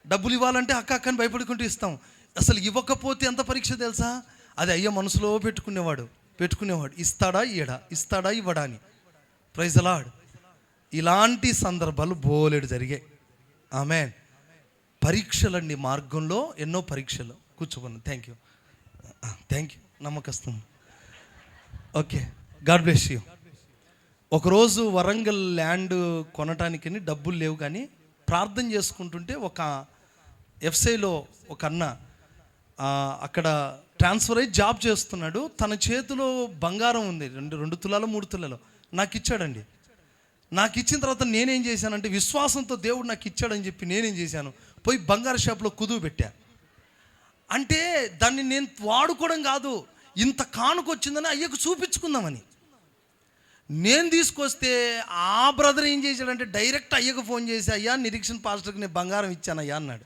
డబ్బులు ఇవ్వాలంటే అక్కని భయపడుకుంటూ ఇస్తాం. అసలు ఇవ్వకపోతే ఎంత పరీక్ష తెలుసా, అది అయ్యే మనసులో పెట్టుకునేవాడు. ఇస్తాడా ఇవ్వడా అని. Praise the Lord. ఇలాంటి సందర్భాలు బోలెడు జరిగాయి. ఆమేన్. పరీక్షలండి, మార్గంలో ఎన్నో పరీక్షలు. కూర్చోబోను. థ్యాంక్ యూ నమ్మకస్తుం. Okay, God bless you. ఒకరోజు వరంగల్ ల్యాండ్ కొనటానికి డబ్బులు లేవు కానీ ప్రార్థన చేసుకుంటుంటే ఒక ఎఫ్సైలో ఒక అన్న అక్కడ ట్రాన్స్ఫర్ అయ్యి జాబ్ చేస్తున్నాడు. తన చేతిలో బంగారం ఉంది, 2 తులాలు 3 తులాలు నాకు ఇచ్చాడండి. నాకు ఇచ్చిన తర్వాత నేనేం చేశానంటే, విశ్వాసంతో దేవుడు నాకు ఇచ్చాడని చెప్పి నేనేం చేశాను, పోయి బంగారు షాప్లో కుదువు పెట్టా. అంటే దాన్ని నేను వాడుకోవడం కాదు, ఇంత కానుకొచ్చిందని అయ్యకు చూపించుకుందామని నేను తీసుకొస్తే, ఆ బ్రదర్ ఏం చేశాడంటే డైరెక్ట్ అయ్యకు ఫోన్ చేసి, అయ్యా నిరీక్షణ పాస్టర్కి నేను బంగారం ఇచ్చానయ్యా అన్నాడు.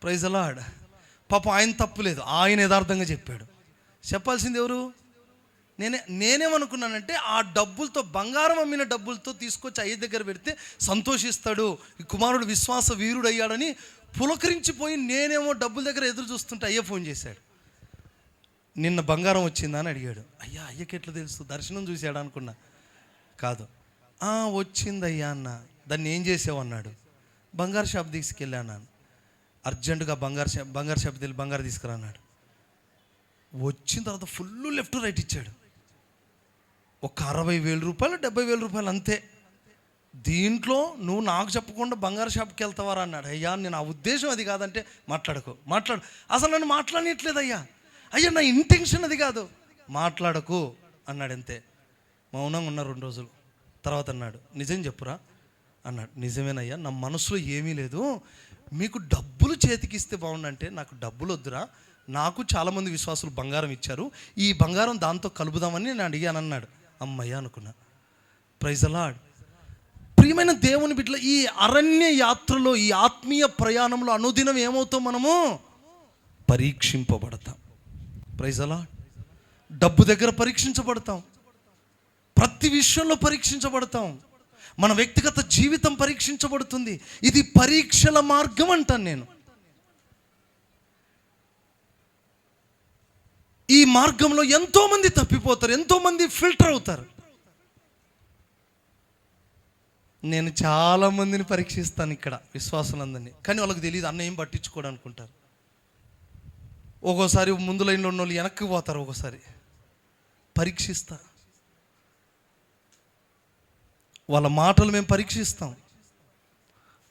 Praise the lord. పాపం ఆయన తప్పులేదు, ఆయన యథార్థంగా చెప్పాడు. చెప్పాల్సింది ఎవరు? నేనేమనుకున్నానంటే, ఆ డబ్బులతో, బంగారం అమ్మిన డబ్బులతో తీసుకొచ్చి అయ్య దగ్గర పెడితే సంతోషిస్తాడు, ఈ కుమారుడు విశ్వాస వీరుడు అయ్యాడని పులకరించిపోయి, నేనేమో డబ్బుల దగ్గర ఎదురు చూస్తుంటే అయ్య ఫోన్ చేశాడు. నిన్న బంగారం వచ్చిందా అని అడిగాడు. అయ్యా, అయ్యకి ఎట్లా తెలుసు, దర్శనం చూశాడు అనుకున్నా. కాదు, వచ్చిందయ్యా అన్న. దాన్ని ఏం చేసావు అన్నాడు. బంగారు షాప్ తీసుకెళ్ళాను. అర్జెంటుగా బంగారు షాప్ వెళ్ళి బంగారు తీసుకురా అన్నాడు. వచ్చిన తర్వాత ఫుల్ లెఫ్ట్ రైట్ ఇచ్చాడు. ఒక 60,000 రూపాయలు 70,000 రూపాయలు అంతే. దీంట్లో నువ్వు నాకు చెప్పకుండా బంగారు షాప్కి వెళ్తావారా అన్నాడు. అయ్యా, నేను ఆ ఉద్దేశం అది కాదంటే, మాట్లాడు అసలు నన్ను మాట్లాడనట్లేదు అయ్యా. నా ఇంటెన్షన్ అది కాదు, మాట్లాడకు అన్నాడు. అంతే. మౌనంగా ఉన్న 2 రోజులు తర్వాత అన్నాడు, నిజం చెప్పురా అన్నాడు. నిజమేనయ్యా, నా మనసులో ఏమీ లేదు, మీకు డబ్బులు చేతికిస్తే బాగుండంటే, నాకు డబ్బులు వద్దురా, నాకు చాలామంది విశ్వాసులు బంగారం ఇచ్చారు, ఈ బంగారం దాంతో కలుపుదామని నేను అడిగాను అన్నాడు. అమ్మయ్య అనుకున్నా. Praise the lord. ప్రియమైన దేవుని బిడ్డలు, ఈ అరణ్య యాత్రలో, ఈ ఆత్మీయ ప్రయాణంలో అనుదినం ఏమవుతాం, మనము పరీక్షింపబడతాం. Praise the lord. డబ్బు దగ్గర పరీక్షించబడతాం, ప్రతి విషయంలో పరీక్షించబడతాం, మన వ్యక్తిగత జీవితం పరీక్షించబడుతుంది. ఇది పరీక్షల మార్గం అంటాను నేను. ఈ మార్గంలో ఎంతోమంది తప్పిపోతారు, ఎంతోమంది ఫిల్టర్ అవుతారు. నేను చాలామందిని పరీక్షిస్తాను ఇక్కడ, విశ్వాసులందరినీ. కానీ వాళ్ళకి తెలియదు, అన్న ఏం పట్టించుకోడు అనుకుంటారు. ఒక్కోసారి ముందు లైన్లో ఉన్న వాళ్ళు వెనక్కి పోతారు. ఒక్కోసారి పరీక్షిస్తా, వాళ్ళ మాటలు మేము పరీక్షిస్తాం,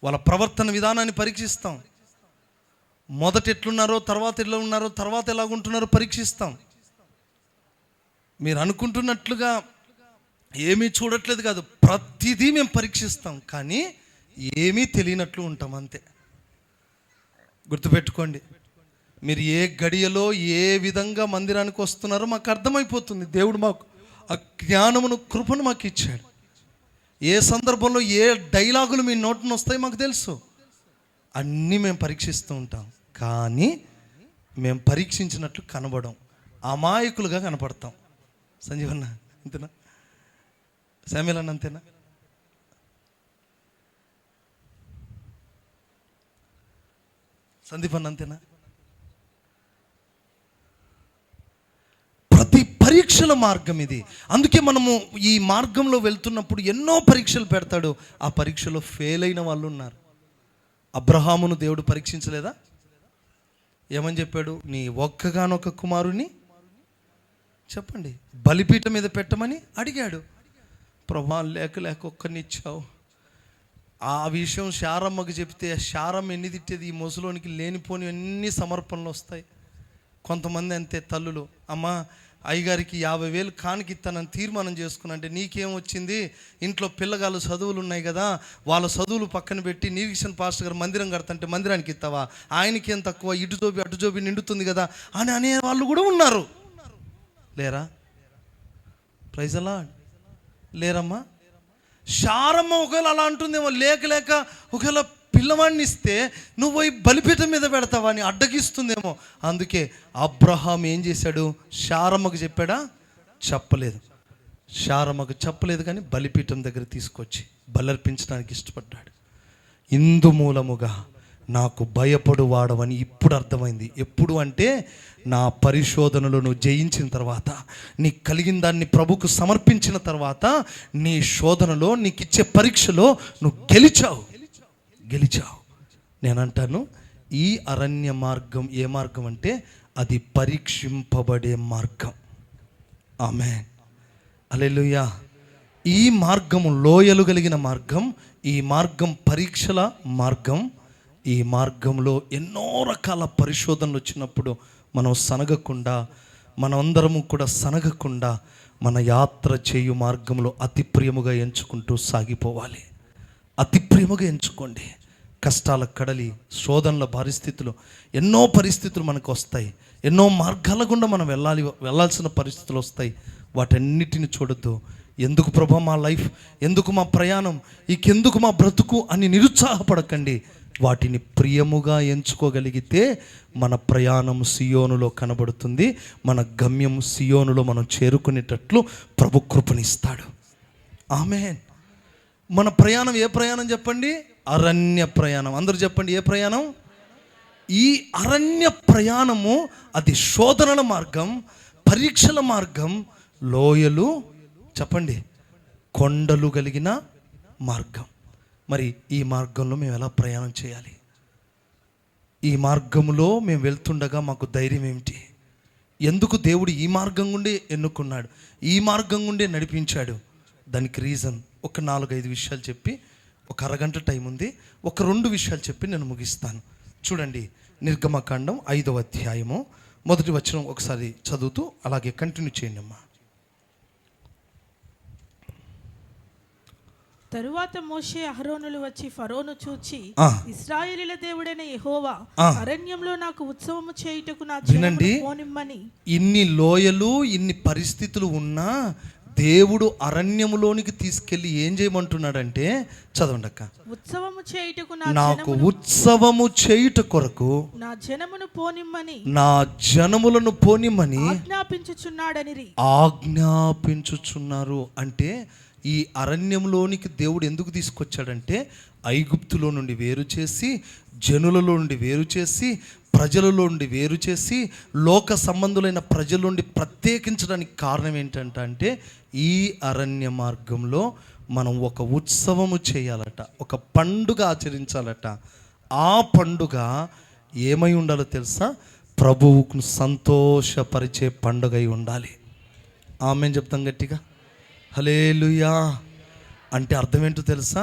వాళ్ళ ప్రవర్తన విధానాన్ని పరీక్షిస్తాం. మొదట ఎట్లున్నారో, తర్వాత ఎట్లా ఉన్నారో, తర్వాత ఎలాగుంటున్నారో పరీక్షిస్తాం. మీరు అనుకుంటున్నట్లుగా ఏమీ చూడట్లేదు కాదు, ప్రతిదీ మేము పరీక్షిస్తాం. కానీ ఏమీ తెలియనట్లు ఉంటాం, అంతే. గుర్తుపెట్టుకోండి, మీరు ఏ గడియలో ఏ విధంగా మందిరానికి వస్తున్నారో మాకు అర్థమైపోతుంది. దేవుడు మాకు ఆ జ్ఞానమును, కృపను మాకు ఇచ్చాడు. ఏ సందర్భంలో ఏ డైలాగులు మీ నోటిని వస్తాయి మాకు తెలుసు. అన్నీ మేము పరీక్షిస్తూ ఉంటాం, కానీ మేము పరీక్షించినట్లు కనబడం, అమాయకులుగా కనపడతాం. సంజీవన్న అంతేనా? శామ్యూల్ అన్న అంతేనా? సందీప్ అన్న అంతేనా? ప్రతి పరీక్ష పరీక్షల మార్గం ఇది. అందుకే మనము ఈ మార్గంలో వెళ్తున్నప్పుడు ఎన్నో పరీక్షలు పెడతాడు. ఆ పరీక్షలో ఫెయిల్ అయిన వాళ్ళు ఉన్నారు. అబ్రహామును దేవుడు పరీక్షించలేదా? ఏమని చెప్పాడు? నీ ఒక్కగానొక్క కుమారుని చెప్పండి బలిపీఠం మీద పెట్టమని అడిగాడు. ప్రభా లేక ఒక్కనిచ్చావు. ఆ విషయం శారమ్మకు చెప్తే శారమ్మ ఎన్ని తిట్టేది, ఈ ముసలోనికి లేనిపోని అన్ని సమర్పణలు వస్తాయి. కొంతమంది అంతే తల్లులు, అమ్మ అయ్యగారికి 50,000 కానుక ఇస్తానని తీర్మానం చేసుకున్నా. అంటే నీకేం వచ్చింది, ఇంట్లో పిల్లగాళ్ళు చదువులు ఉన్నాయి కదా, వాళ్ళ చదువులు పక్కన పెట్టి నీరిక్షన్ పాస్టర్ గారు మందిరం కడతంటే మందిరానికి ఇస్తావా, ఆయనకేం తక్కువ, ఇటు జోబి అటు జోబి నిండుతుంది కదా అని అనే వాళ్ళు కూడా ఉన్నారు. లేరా? ప్రైజ్ అలాడ్ లేరమ్మా? శారమ్మ ఒకవేళ అలా అంటుందేమో, లేక ఒకవేళ పిల్లవాడిని ఇస్తే నువ్వు పోయి బలిపీఠం మీద పెడతావా అని అడ్డగిస్తుందేమో. అందుకే అబ్రహాం ఏం చేశాడు? శారమ్మకు చెప్పాడా? చెప్పలేదు. శారమ్మకు చెప్పలేదు, కానీ బలిపీఠం దగ్గర తీసుకొచ్చి బలర్పించడానికి ఇష్టపడ్డాడు. ఇందు మూలముగా నాకు భయపడు వాడవని ఇప్పుడు అర్థమైంది. ఎప్పుడు అంటే నా పరిశోధనలను జయించిన తర్వాత, నీ కలిగిన దాన్ని ప్రభుకు సమర్పించిన తర్వాత, నీ శోధనలో నీకు ఇచ్చే పరీక్షలో నువ్వు గెలిచావు. నేనంటాను ఈ అరణ్య మార్గం ఏ మార్గం అంటే అది పరీక్షింపబడే మార్గం. ఆమేన్, హల్లెలూయా. ఈ మార్గము లోయలు కలిగిన మార్గం, ఈ మార్గం పరీక్షల మార్గం. ఈ మార్గంలో ఎన్నో రకాల పరిశోధనలు వచ్చినప్పుడు మనం సనగకుండా, మనందరము కూడా సనగకుండా మన యాత్ర చేయు మార్గంలో అతి ప్రియముగా ఎంచుకుంటూ సాగిపోవాలి. అతి ప్రియముగా ఎంచుకోండి. కష్టాల కడలి, శోధనల పరిస్థితులు, ఎన్నో పరిస్థితులు మనకు వస్తాయి. ఎన్నో మార్గాల గుండా మనం వెళ్ళాల్సిన పరిస్థితులు వస్తాయి. వాటన్నిటిని చూడొద్దు. ఎందుకు ప్రభా మా లైఫ్, ఎందుకు మా ప్రయాణం, ఇంకెందుకు మా బ్రతుకు అని నిరుత్సాహపడకండి. వాటిని ప్రియముగా ఎంచుకోగలిగితే మన ప్రయాణం సియోనులో కనబడుతుంది. మన గమ్యం సియోనులో మనం చేరుకునేటట్లు ప్రభు కృపనిస్తాడు. ఆమేన్. మన ప్రయాణం ఏ ప్రయాణం చెప్పండి? అరణ్య ప్రయాణం. అందరూ చెప్పండి, ఏ ప్రయాణం? ఈ అరణ్య ప్రయాణము అది శోధనల మార్గం, పరీక్షల మార్గం, లోయలు చెప్పండి కొండలు కలిగిన మార్గం. మరి ఈ మార్గంలో మేము ఎలా ప్రయాణం చేయాలి? ఈ మార్గంలో మేము వెళ్తుండగా మాకు ధైర్యం ఏమిటి? ఎందుకు దేవుడు ఈ మార్గం గుండే ఎన్నుకున్నాడు, ఈ మార్గం గుండే నడిపించాడు? దానికి రీజన్ ఒక 4-5 విషయాలు చెప్పి, ఒక అరగంట టైం ఉంది, ఒక 2 విషయాలు చెప్పి నేను ముగిస్తాను. చూడండి, నిర్గమకాండం 5వ అధ్యాయము 1వ వచనం ఒకసారి చదువుతూ అలాగే కంటిన్యూ చేయండి అమ్మా. తరువాత మోషే అహరోనులు వచ్చి ఫరోను చూచి, ఇశ్రాయేలీల దేవుడైన యెహోవా అరణ్యంలో నాకు ఉత్సవము చేయుటకు నా జనమును పోనిమ్మని. ఇన్ని లోయలు, ఇన్ని పరిస్థితులు ఉన్నా దేవుడు అరణ్యములోనికి తీసుకెళ్ళి ఏం చేయమంటున్నాడంటే, చదవండి అక్క. ఉత్సవము చేయుటకు నాకు ఉత్సవము చేయుట కొరకు నా జనమును పోనిమ్మని, నా జనములను పోనిమ్మని ఆజ్ఞాపించుచున్నారు. అంటే ఈ అరణ్యంలోనికి దేవుడు ఎందుకు తీసుకొచ్చాడంటే, ఐగుప్తులో నుండి వేరు చేసి, జనులలో నుండి వేరు చేసి, ప్రజలలో నుండి వేరు చేసి, లోక సంబంధులైన ప్రజల నుండి ప్రత్యేకించడానికి కారణం ఏంటంటే, ఈ అరణ్య మార్గంలో మనం ఒక ఉత్సవము చేయాలట, ఒక పండుగ ఆచరించాలట. ఆ పండుగ ఏమై ఉండాలో తెలుసా? ప్రభువుకు సంతోషపరిచే పండుగ అయి ఉండాలి. ఆమేన్ చెప్తాం గట్టిగా, హల్లెలూయా. అంటే అర్థం ఏంటో తెలుసా?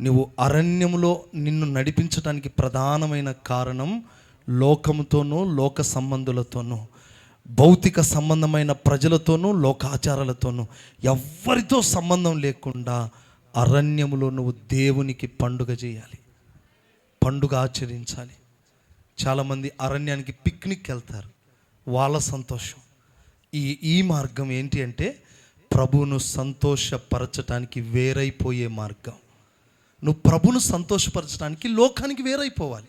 నువ్వు అరణ్యములో నిన్ను నడిపించడానికి ప్రధానమైన కారణం లోకముతోనూ, లోక సంబంధులతోనూ, భౌతిక సంబంధమైన ప్రజలతోనూ, లోకాచారాలతోనూ ఎవ్వరితో సంబంధం లేకుండా అరణ్యములో నువ్వు దేవునికి పండుగ చేయాలి, పండుగ ఆచరించాలి. చాలామంది అరణ్యానికి పిక్నిక్ వెళ్తారు, వాళ్ళ సంతోషం. ఈ మార్గం ఏంటి అంటే ప్రభువును సంతోషపరచడానికి వేరైపోయే మార్గం. నువ్వు ప్రభును సంతోషపరచడానికి లోకానికి వేరైపోవాలి.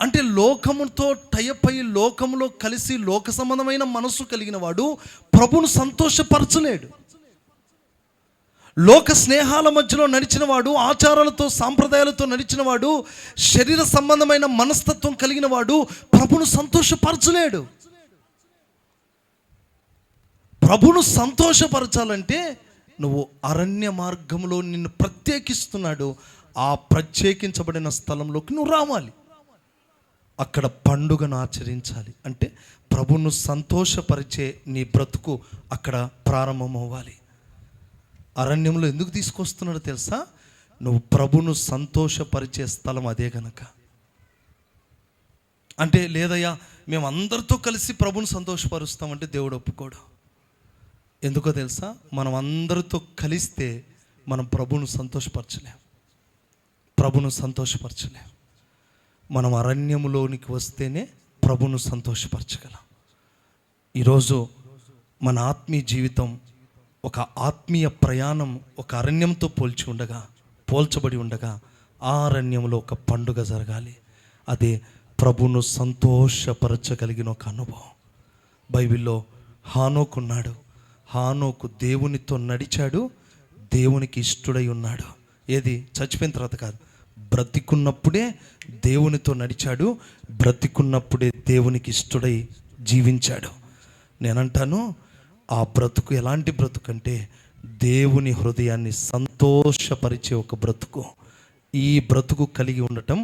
అంటే లోకముతో టైప్ అయ్యి లోకములో కలిసి లోక సంబంధమైన మనస్సు కలిగిన వాడు ప్రభును సంతోషపరచలేడు. లోక స్నేహాల మధ్యలో నడిచిన వాడు, ఆచారాలతో సాంప్రదాయాలతో నడిచిన వాడు, శరీర సంబంధమైన మనస్తత్వం కలిగిన వాడు ప్రభును సంతోషపరచలేడు. ప్రభును సంతోషపరచాలంటే నువ్వు అరణ్య మార్గంలో నిన్ను ప్రత్యేకిస్తున్నాడు. ఆ ప్రత్యేకించబడిన స్థలంలోకి నువ్వు రావాలి, అక్కడ పండుగను ఆచరించాలి. అంటే ప్రభును సంతోషపరిచే నీ బ్రతుకు అక్కడ ప్రారంభమవ్వాలి. అరణ్యంలో ఎందుకు తీసుకొస్తున్నాడో తెలుసా? నువ్వు ప్రభును సంతోషపరిచే స్థలం అదే గనక. అంటే లేదయ్యా మేము అందరితో కలిసి ప్రభును సంతోషపరుస్తామంటే దేవుడు ఒప్పుకోడు. ఎందుకో తెలుసా? మనం అందరితో కలిస్తే మనం ప్రభును సంతోషపరచలేం, ప్రభును సంతోషపరచలేం. మనం అరణ్యములోనికి వస్తేనే ప్రభును సంతోషపరచగలం. ఈరోజు మన ఆత్మీయ జీవితం ఒక ఆత్మీయ ప్రయాణం ఒక అరణ్యంతో పోల్చబడి ఉండగా ఆ అరణ్యంలో ఒక పండుగ జరగాలి. అదే ప్రభును సంతోషపరచగలిగిన ఒక అనుభవం. బైబిల్లో హానోకు ఉన్నాడు. హానోకు దేవునితో నడిచాడు, దేవునికి ఇష్టడై ఉన్నాడు. ఏది? చచ్చిపోయిన తర్వాత కాదు, బ్రతికున్నప్పుడే దేవునితో నడిచాడు, బ్రతికున్నప్పుడే దేవునికి ఇష్టడై జీవించాడు. నేనంటాను ఆ బ్రతుకు ఎలాంటి బ్రతుకు అంటే దేవుని హృదయాన్ని సంతోషపరిచే ఒక బ్రతుకు. ఈ బ్రతుకు కలిగి ఉండటం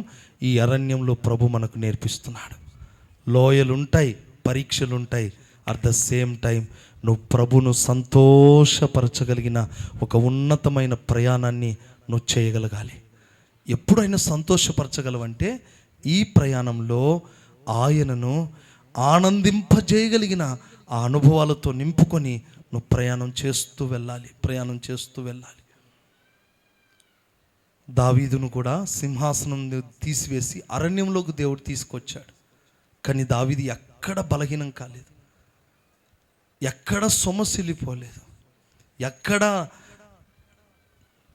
ఈ అరణ్యంలో ప్రభు మనకు నేర్పిస్తున్నాడు. లోయలుంటాయి, పరీక్షలుంటాయి, అట్ ద సేమ్ టైం నువ్వు ప్రభును సంతోషపరచగలిగిన ఒక ఉన్నతమైన ప్రయాణాన్ని నువ్వు చేయగలగాలి. ఎప్పుడైనా సంతోషపరచగలవంటే ఈ ప్రయాణంలో ఆయనను ఆనందింపజేయగలిగిన ఆ అనుభవాలతో నింపుకొని నువ్వు ప్రయాణం చేస్తూ వెళ్ళాలి. దావీదును కూడా సింహాసనం తీసివేసి అరణ్యంలోకి దేవుడు తీసుకొచ్చాడు. కానీ దావీదు ఎక్కడ బలహీనం కాలేదు, ఎక్కడ సొమ్మసిల్లిపోలేదు, ఎక్కడ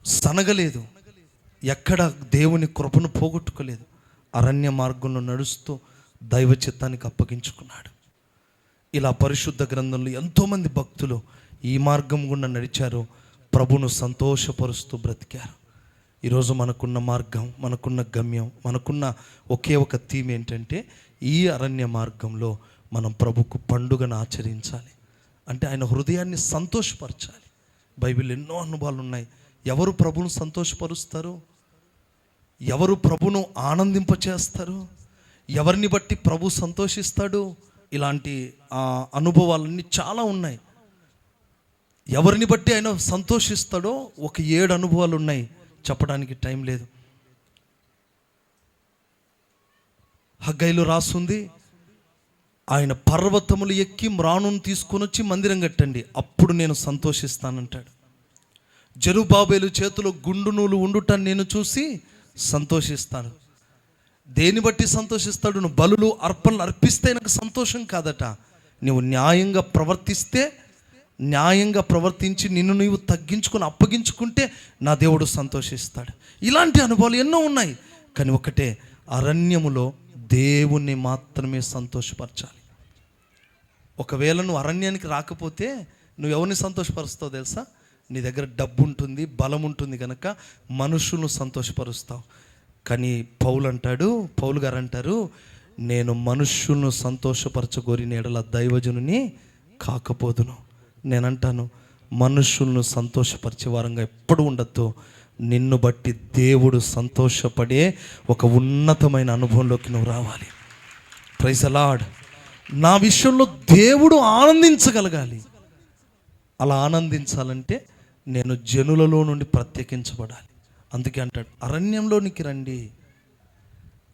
సనగలేదు, ఎక్కడ దేవుని కృపను పోగొట్టుకోలేదు. అరణ్య మార్గంలో నడుస్తూ దైవ చిత్తానికి అప్పగించుకున్నాడు. ఇలా పరిశుద్ధ గ్రంథంలో ఎంతోమంది భక్తులు ఈ మార్గం గుండా నడిచారు, ప్రభును సంతోషపరుస్తూ బ్రతికారు. ఈరోజు మనకున్న మార్గం, మనకున్న గమ్యం, మనకున్న ఒకే ఒక థీమ్ ఏంటంటే ఈ అరణ్య మార్గంలో మనం ప్రభుకు పండుగను ఆచరించాలి. అంటే ఆయన హృదయాన్ని సంతోషపరచాలి. బైబిల్ ఎన్నో అనుభవాలు ఉన్నాయి. ఎవరు ప్రభును సంతోషపరుస్తారు? ఎవరు ప్రభును ఆనందింపచేస్తారు? ఎవరిని బట్టి ప్రభు సంతోషిస్తాడు? ఇలాంటి అనుభవాలన్నీ చాలా ఉన్నాయి. ఎవరిని బట్టి ఆయన సంతోషిస్తాడో ఒక 7 అనుభవాలు ఉన్నాయి, చెప్పడానికి టైం లేదు. హగ్గయిలో రాసుంది, ఆయన పర్వతములు ఎక్కి మ్రాణును తీసుకొని వచ్చి మందిరం కట్టండి, అప్పుడు నేను సంతోషిస్తానంటాడు. జెరుబ్బాబెలు చేతిలో గుండు నూలు ఉండుటని నేను చూసి సంతోషిస్తాను. దేని బట్టి సంతోషిస్తాడు? నువ్వు బలులు అర్పణలు అర్పిస్తే నాకు సంతోషం కాదట. నువ్వు న్యాయంగా ప్రవర్తించి నిన్ను నీవు తగ్గించుకొని అప్పగించుకుంటే నా దేవుడు సంతోషిస్తాడు. ఇలాంటి అనుభవాలు ఎన్నో ఉన్నాయి. కానీ ఒకటే, అరణ్యములో దేవుణ్ణి మాత్రమే సంతోషపరచాలి. ఒకవేళ నువ్వు అరణ్యానికి రాకపోతే నువ్వు ఎవరిని సంతోషపరుస్తావు తెలుసా? నీ దగ్గర డబ్బు ఉంటుంది, బలం ఉంటుంది కనుక మనుషులను సంతోషపరుస్తావు. కానీ పౌలు గారు అంటారు, నేను మనుష్యులను సంతోషపరచగోరిన ఎడల దైవజనుని కాకపోదును. నేనంటాను, మనుషులను సంతోషపరిచే వారంగా ఎప్పుడు ఉండొద్దు. నిన్ను బట్టి దేవుడు సంతోషపడే ఒక ఉన్నతమైన అనుభవంలోకి నువ్వు రావాలి. Praise the lord. నా విషయంలో దేవుడు ఆనందించగలగాలి. అలా ఆనందించాలంటే నేను జనులలో నుండి ప్రత్యేకించబడాలి. అందుకే అంటాడు, అరణ్యంలోనికి రండి.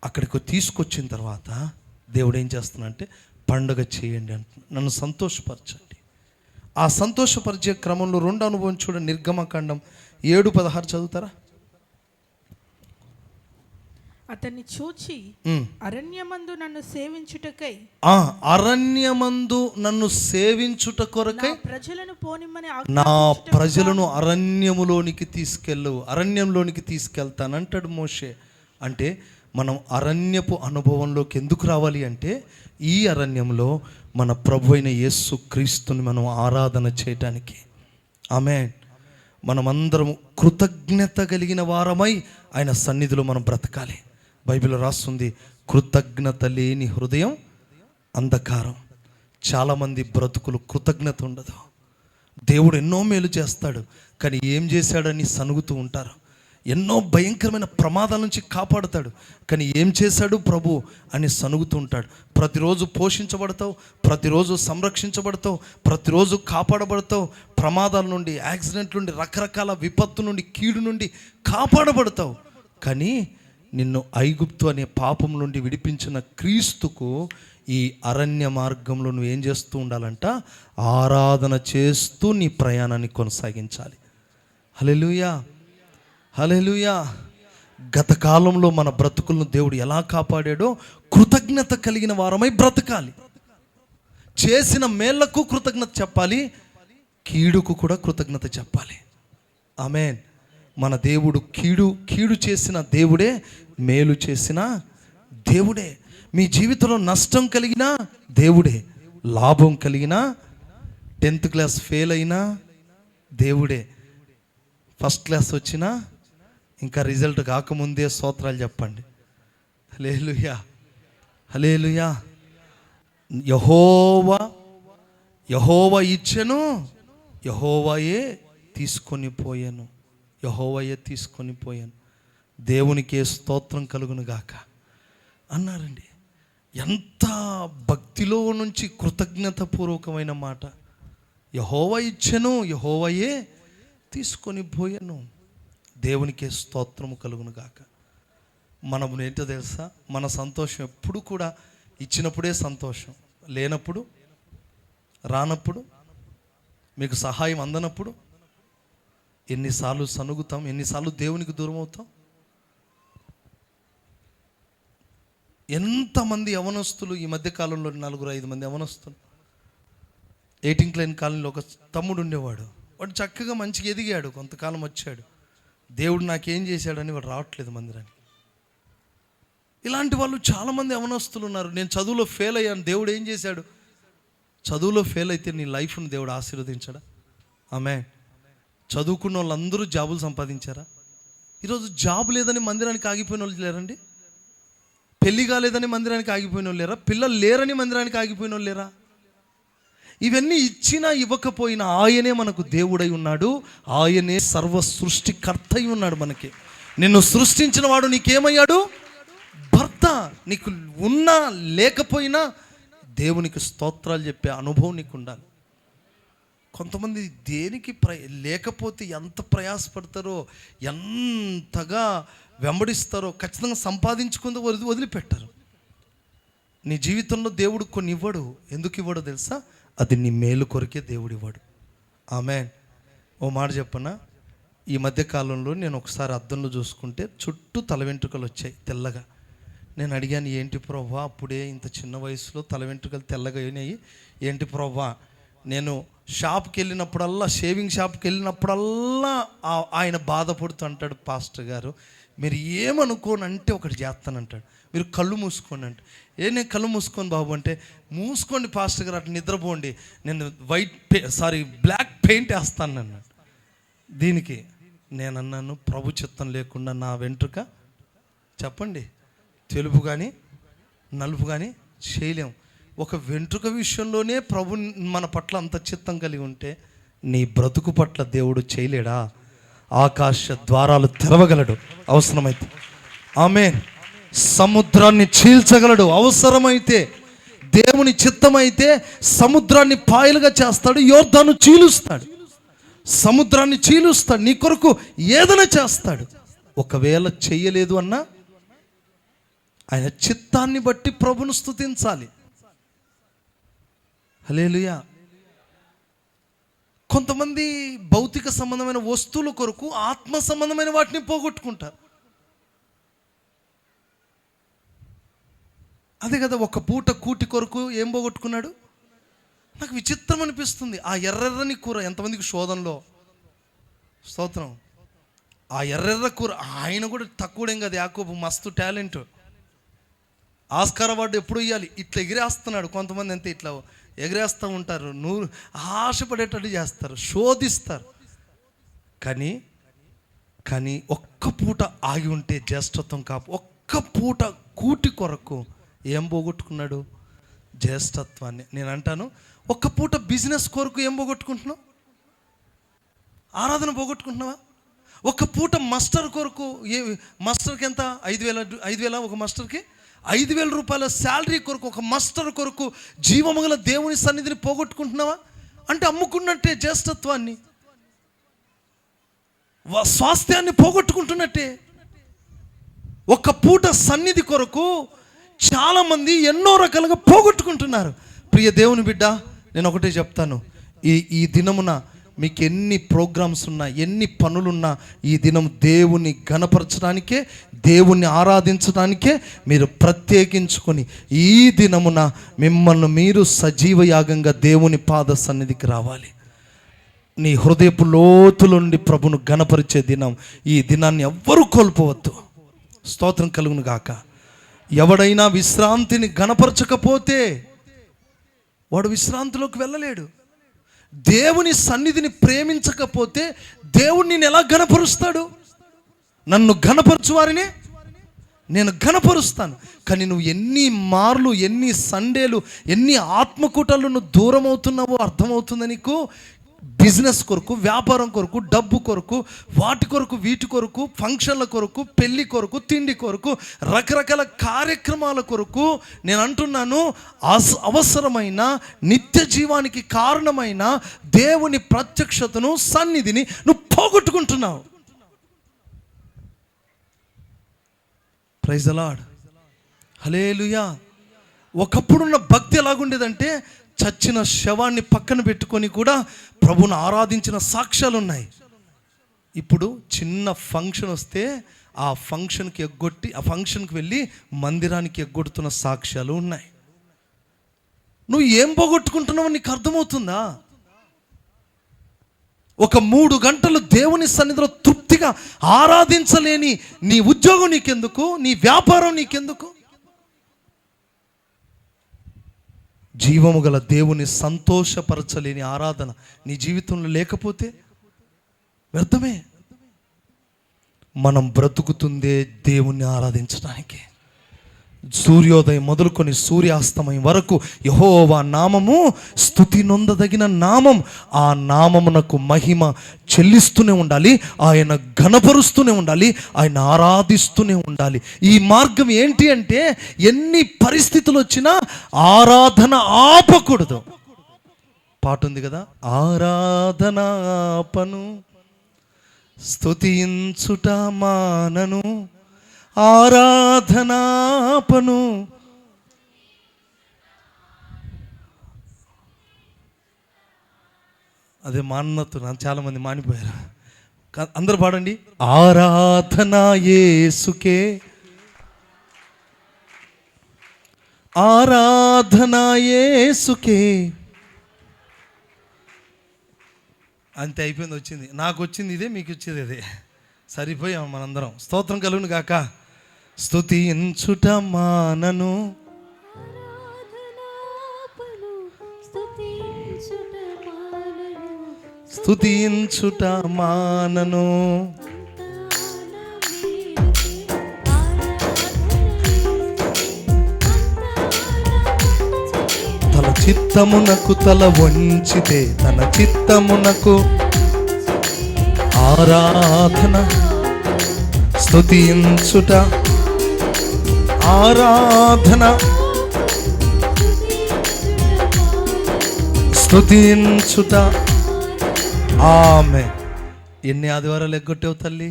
అక్కడికి తీసుకొచ్చిన తర్వాత దేవుడు ఏం చేస్తున్నాడంటే పండుగ చేయండి అంటున్నాడు, నన్ను సంతోషపరచండి. ఆ సంతోషపరిచే క్రమంలో 2 అనుభవం చూడండి. నిర్గమకాండం 7:16 చదువుతారా? అతన్ని చూచి అరణ్యమందు నన్ను సేవించుటకై నా ప్రజలను అరణ్యములోనికి తీసుకెళ్తానంటాడు మోషే. అంటే మనం అరణ్యపు అనుభవంలోకి ఎందుకు రావాలి అంటే ఈ అరణ్యంలో మన ప్రభు అయిన యేసు క్రీస్తుని మనం ఆరాధన చేయటానికి. ఆమేన్. మనమందరం కృతజ్ఞత కలిగిన వారమై ఆయన సన్నిధిలో మనం బ్రతకాలి. బైబిల్లో రాస్తుంది, కృతజ్ఞత లేని హృదయం అంధకారం. చాలామంది బ్రతుకులు కృతజ్ఞత ఉండదు. దేవుడు ఎన్నో మేలు చేస్తాడు, కానీ ఏం చేశాడని సనుగుతూ ఉంటారు. ఎన్నో భయంకరమైన ప్రమాదాల నుంచి కాపాడుతాడు, కానీ ఏం చేశాడు ప్రభు అని సనుగుతూ ఉంటాడు. ప్రతిరోజు పోషించబడతావు, ప్రతిరోజు సంరక్షించబడతావు, ప్రతిరోజు కాపాడబడతావు. ప్రమాదాల నుండి, యాక్సిడెంట్ నుండి, రకరకాల విపత్తు నుండి, కీడు నుండి కాపాడబడతావు. కానీ నిన్ను ఐగుప్తు అనే పాపం నుండి విడిపించిన క్రీస్తుకు ఈ అరణ్య మార్గంలో నువ్వు ఏం చేస్తూ ఉండాలంట? ఆరాధన చేస్తూ నీ ప్రయాణాన్ని కొనసాగించాలి. హల్లెలూయా, హల్లెలూయా. గత కాలంలో మన బ్రతుకులను దేవుడు ఎలా కాపాడాడో కృతజ్ఞత కలిగిన వారమై బ్రతకాలి. చేసిన మేళ్లకు కృతజ్ఞత చెప్పాలి, కీడుకు కూడా కృతజ్ఞత చెప్పాలి. ఆమేన్. మన దేవుడు కీడు చేసిన దేవుడే, మేలు చేసిన దేవుడే. మీ జీవితంలో నష్టం కలిగినా దేవుడే, లాభం కలిగినా, 10th క్లాస్ ఫెయిల్ అయినా దేవుడే, ఫస్ట్ క్లాస్ వచ్చినా ఇంకా రిజల్ట్ కాకముందే స్తోత్రాలు చెప్పండి. హల్లెలూయా, హల్లెలూయా. యెహోవా ఇచ్చెను, యెహోవాయే తీసుకొని పోయాను, యెహోవాయే తీసుకొని పోయాను. దేవునికే స్తోత్రం కలుగును గాక అన్నారండి. ఎంత భక్తిలో నుంచి కృతజ్ఞతాపూర్వకమైన మాట. యెహోవా ఇచ్చెను, యెహోవాయే తీసుకొని పోయాను. దేవునికే స్తోత్రము కలుగును గాక. మనం ఏంటో తెలుసా, మన సంతోషం ఎప్పుడు కూడా ఇచ్చినప్పుడే సంతోషం, లేనప్పుడు, రానప్పుడు, మీకు సహాయం అందనప్పుడు ఎన్నిసార్లు సనుగుతాం, ఎన్నిసార్లు దేవునికి దూరం అవుతాం. ఎంతమంది యవనస్తులు ఈ మధ్య కాలంలో 4-5 మంది యవనస్తులు. 18 లైన్ కాలనీలో ఒక తమ్ముడు ఉండేవాడు. వాడు చక్కగా మంచిగా ఎదిగాడు, కొంతకాలం వచ్చాడు. దేవుడు నాకేం చేశాడని వాడు రావట్లేదు మందిరానికి. ఇలాంటి వాళ్ళు చాలామంది యవనస్తులు ఉన్నారు. నేను చదువులో ఫెయిల్ అయ్యాను, దేవుడు ఏం చేశాడు? చదువులో ఫెయిల్ అయితే నీ లైఫ్ను దేవుడు ఆశీర్వదించాడా? ఆమేన్. చదువుకున్న వాళ్ళందరూ జాబులు సంపాదించారా? ఈరోజు జాబ్ లేదని మందిరానికి ఆగిపోయిన వాళ్ళు లేరండి? పెళ్లి కాలేదని మందిరానికి ఆగిపోయిన వాళ్ళు లేరా? పిల్లలు లేరని మందిరానికి ఆగిపోయిన వాళ్ళు లేరా? ఇవన్నీ ఇచ్చినా ఇవ్వకపోయినా ఆయనే మనకు దేవుడై ఉన్నాడు. ఆయనే సర్వ సృష్టికర్త అయి ఉన్నాడు. మనకి నిన్ను సృష్టించిన వాడు నీకేమయ్యాడు? భర్త. నీకు ఉన్నా లేకపోయినా దేవునికి స్తోత్రాలు చెప్పే అనుభవం నీకు ఉండాలి. కొంతమంది దేనికి లేకపోతే ఎంత ప్రయాసపడతారో, ఎంతగా వెంబడిస్తారో, ఖచ్చితంగా సంపాదించుకుందో వదిలిపెట్టారు. నీ జీవితంలో దేవుడు కొన్ని ఇవ్వడు. ఎందుకు ఇవ్వడో తెలుసా? అది నీ మేలు కొరకే దేవుడు ఇవ్వడు. ఆమేన్. ఓ మాట చెప్పనా, ఈ మధ్య కాలంలో నేను ఒకసారి అద్దంలో చూసుకుంటే చుట్టూ తల వెంట్రుకలు వచ్చాయి తెల్లగా. నేను అడిగాను, ఏంటి ప్రభువా, అప్పుడే ఇంత చిన్న వయసులో తల వెంట్రుకలు తెల్లగా అయినాయి, ఏంటి ప్రభువా? నేను షాప్కి వెళ్ళినప్పుడల్లా, షేవింగ్ షాప్కి వెళ్ళినప్పుడల్లా ఆయన బాధపడుతూ అంటాడు, పాస్టర్ గారు మీరు ఏమనుకోనంటే ఒకటి చేస్తానంటాడు, మీరు కళ్ళు మూసుకోండి అంటే. నేను కళ్ళు మూసుకోను బాబు అంటే, మూసుకోండి పాస్టర్ గారు, అట్లా నిద్రపోండి, నేను బ్లాక్ పెయింట్ వేస్తాను అన్నాడు. దీనికి నేను అన్నాను, ప్రభు చిత్తం లేకుండా నా వెంట్రుక చెప్పండి తెలుపు కానీ నలుపు కానీ చేయలేం. ఒక వెంట్రుక విషయంలోనే ప్రభు మన పట్ల అంత చిత్తం కలిగి ఉంటే నీ బ్రతుకు పట్ల దేవుడు చేయలేడా? ఆకాశ ద్వారాలు తెరవగలడు అవసరమైతే. ఆమేన్. సముద్రాన్ని చీల్చగలడు అవసరమైతే. దేవుని చిత్తమైతే సముద్రాన్ని పాయలుగా చేస్తాడు, యోర్దాను చీలుస్తాడు, సముద్రాన్ని చీలుస్తాడు, నీ కొరకు ఏదైనా చేస్తాడు. ఒకవేళ చెయ్యలేదు అన్నా ఆయన చిత్తాన్ని బట్టి ప్రభును స్తుతించాలి. హల్లెలూయా. కొంతమంది భౌతిక సంబంధమైన వస్తువుల కొరకు ఆత్మ సంబంధమైన వాటిని పోగొట్టుకుంటారు. అదే కదా, ఒక పూట కూటి కొరకు ఏం పోగొట్టుకున్నాడు? నాకు విచిత్రం అనిపిస్తుంది. ఆ ఎర్రెర్రని కూర, ఎంతమందికి శోధనలో స్తోత్రం, ఆ ఎర్రెర్ర కూర, ఆయన కూడా తక్కువడేం కదా, యాకోబు మస్తు టాలెంట్. ఆస్కార్ అవార్డు ఎప్పుడు ఇవ్వాలి, ఇట్లా ఎగిరేస్తున్నాడు. కొంతమంది అంతే ఇట్లా ఎగిరేస్తూ ఉంటారు, ఆశపడేటట్టు చేస్తారు, శోధిస్తారు. కానీ ఒక్క పూట ఆగి ఉంటే జ్యేష్ఠత్వం కాపు. ఒక్క పూట కూటి కొరకు ఏం పోగొట్టుకున్నాడు? జ్యేష్ఠత్వాన్ని. నేను అంటాను, ఒక్క పూట బిజినెస్ కొరకు ఏం పోగొట్టుకుంటున్నావు? ఆరాధన పోగొట్టుకుంటున్నావా? ఒక పూట మస్టర్ కొరకు మస్టర్కి ఎంత? 5,000 ఒక మస్టర్కి 5,000 రూపాయల శాలరీ కొరకు, ఒక మస్టర్ కొరకు జీవమగల దేవుని సన్నిధిని పోగొట్టుకుంటున్నావా? అంటే అమ్ముకున్నట్టే జ్యేష్ఠత్వాన్ని, స్వాస్థ్యాన్ని పోగొట్టుకుంటున్నట్టే. ఒక పూట సన్నిధి కొరకు చాలామంది ఎన్నో రకాలుగా పోగొట్టుకుంటున్నారు. ప్రియ దేవుని బిడ్డ, నేను ఒకటే చెప్తాను, ఈ దినమున మీకు ఎన్ని ప్రోగ్రామ్స్ ఉన్నా, ఎన్ని పనులున్నా, ఈ దినం దేవుని ఘనపరచడానికే, దేవుణ్ణి ఆరాధించడానికే మీరు ప్రత్యేకించుకొని ఈ దినమున మిమ్మల్ని మీరు సజీవ యాగంగా దేవుని పాద సన్నిధికి రావాలి. నీ హృదయపు లోతులుండి ప్రభును ఘనపరిచే దినం. ఈ దినాన్ని ఎవ్వరూ కోల్పోవద్దు. స్తోత్రం కలుగును గాక. ఎవడైనా విశ్రాంతిని ఘనపరచకపోతే వాడు విశ్రాంతిలోకి వెళ్ళలేడు. దేవుని సన్నిధిని ప్రేమించకపోతే దేవుడు నిన్ను ఎలా ఘనపరుస్తాడు? నన్ను ఘనపరచు వారిని నేను ఘనపరుస్తాను. కానీ నువ్వు ఎన్ని మార్లు, ఎన్ని సండేలు, ఎన్ని ఆత్మకూటాలు నువ్వు దూరం అవుతున్నావో అర్థమవుతుంది నీకు. బిజినెస్ కొరకు, వ్యాపారం కొరకు, డబ్బు కొరకు, వాటి కొరకు, వీటి కొరకు, ఫంక్షన్ల కొరకు, పెళ్లి కొరకు, తిండి కొరకు, రకరకాల కార్యక్రమాల కొరకు నేను అంటున్నాను, అవసరమైన నిత్య జీవానికి కారణమైన దేవుని ప్రత్యక్షతను, సన్నిధిని నువ్వు పోగొట్టుకుంటున్నావు. ప్రైజ్ ది లార్డ్, హల్లెలూయా. ఒకప్పుడున్న భక్తి ఎలాగుండేదంటే చచ్చిన శవాన్ని పక్కన పెట్టుకొని కూడా ప్రభుని ఆరాధించిన సాక్ష్యాలు ఉన్నాయి. ఇప్పుడు చిన్న ఫంక్షన్ వస్తే ఆ ఫంక్షన్కి వెళ్ళి మందిరానికి ఎగ్గొడుతున్న సాక్ష్యాలు ఉన్నాయి. నువ్వు ఏం పోగొట్టుకుంటున్నావు నీకు అర్థమవుతుందా? ఒక 3 గంటలు దేవుని సన్నిధిలో తృప్తిగా ఆరాధించలేని నీ ఉద్యోగం నీకెందుకు? నీ వ్యాపారం నీకెందుకు? జీవము గల దేవుని సంతోషపరచలేని ఆరాధన నీ జీవితంలో లేకపోతే వ్యర్థమే. మనం బ్రతుకుతుందే దేవుణ్ణి ఆరాధించడానికి. సూర్యోదయం మొదలుకొని సూర్యాస్తమయం వరకు యెహోవా నామము స్తుతి నొందదగిన నామం. ఆ నామమునకు మహిమ చెల్లిస్తూనే ఉండాలి, ఆయన ఘనపరుస్తూనే ఉండాలి, ఆయన ఆరాధిస్తూనే ఉండాలి. ఈ మార్గం ఏంటి అంటే ఎన్ని పరిస్థితులు వచ్చినా ఆరాధన ఆపకూడదు. పాట ఉంది కదా, ఆరాధన ఆపను, స్తుతించుట మానను, ఆరాధనాపను. అదే మానతున్నా, చాలా మంది మానిపోయారు. అందరూ పాడండి, ఆరాధన యేసుకే, ఆరాధన యేసుకే. అంతే, అయిపోయింది. వచ్చింది, నాకు వచ్చింది ఇదే, మీకు వచ్చేది ఇదే, సరిపోయాం మనందరం. స్తోత్రం కలుగును గాక. స్తుతించుట మానను, స్తుతించుట మానను, తన చిత్తమునకు తల వంచితే, తన చిత్తమునకు ఆరాధన, స్తుతించుట ఆరాధన, స్తుతించుట. ఆమె. ఎన్ని ఆదివారాలు ఎగ్గొట్టావు తల్లి?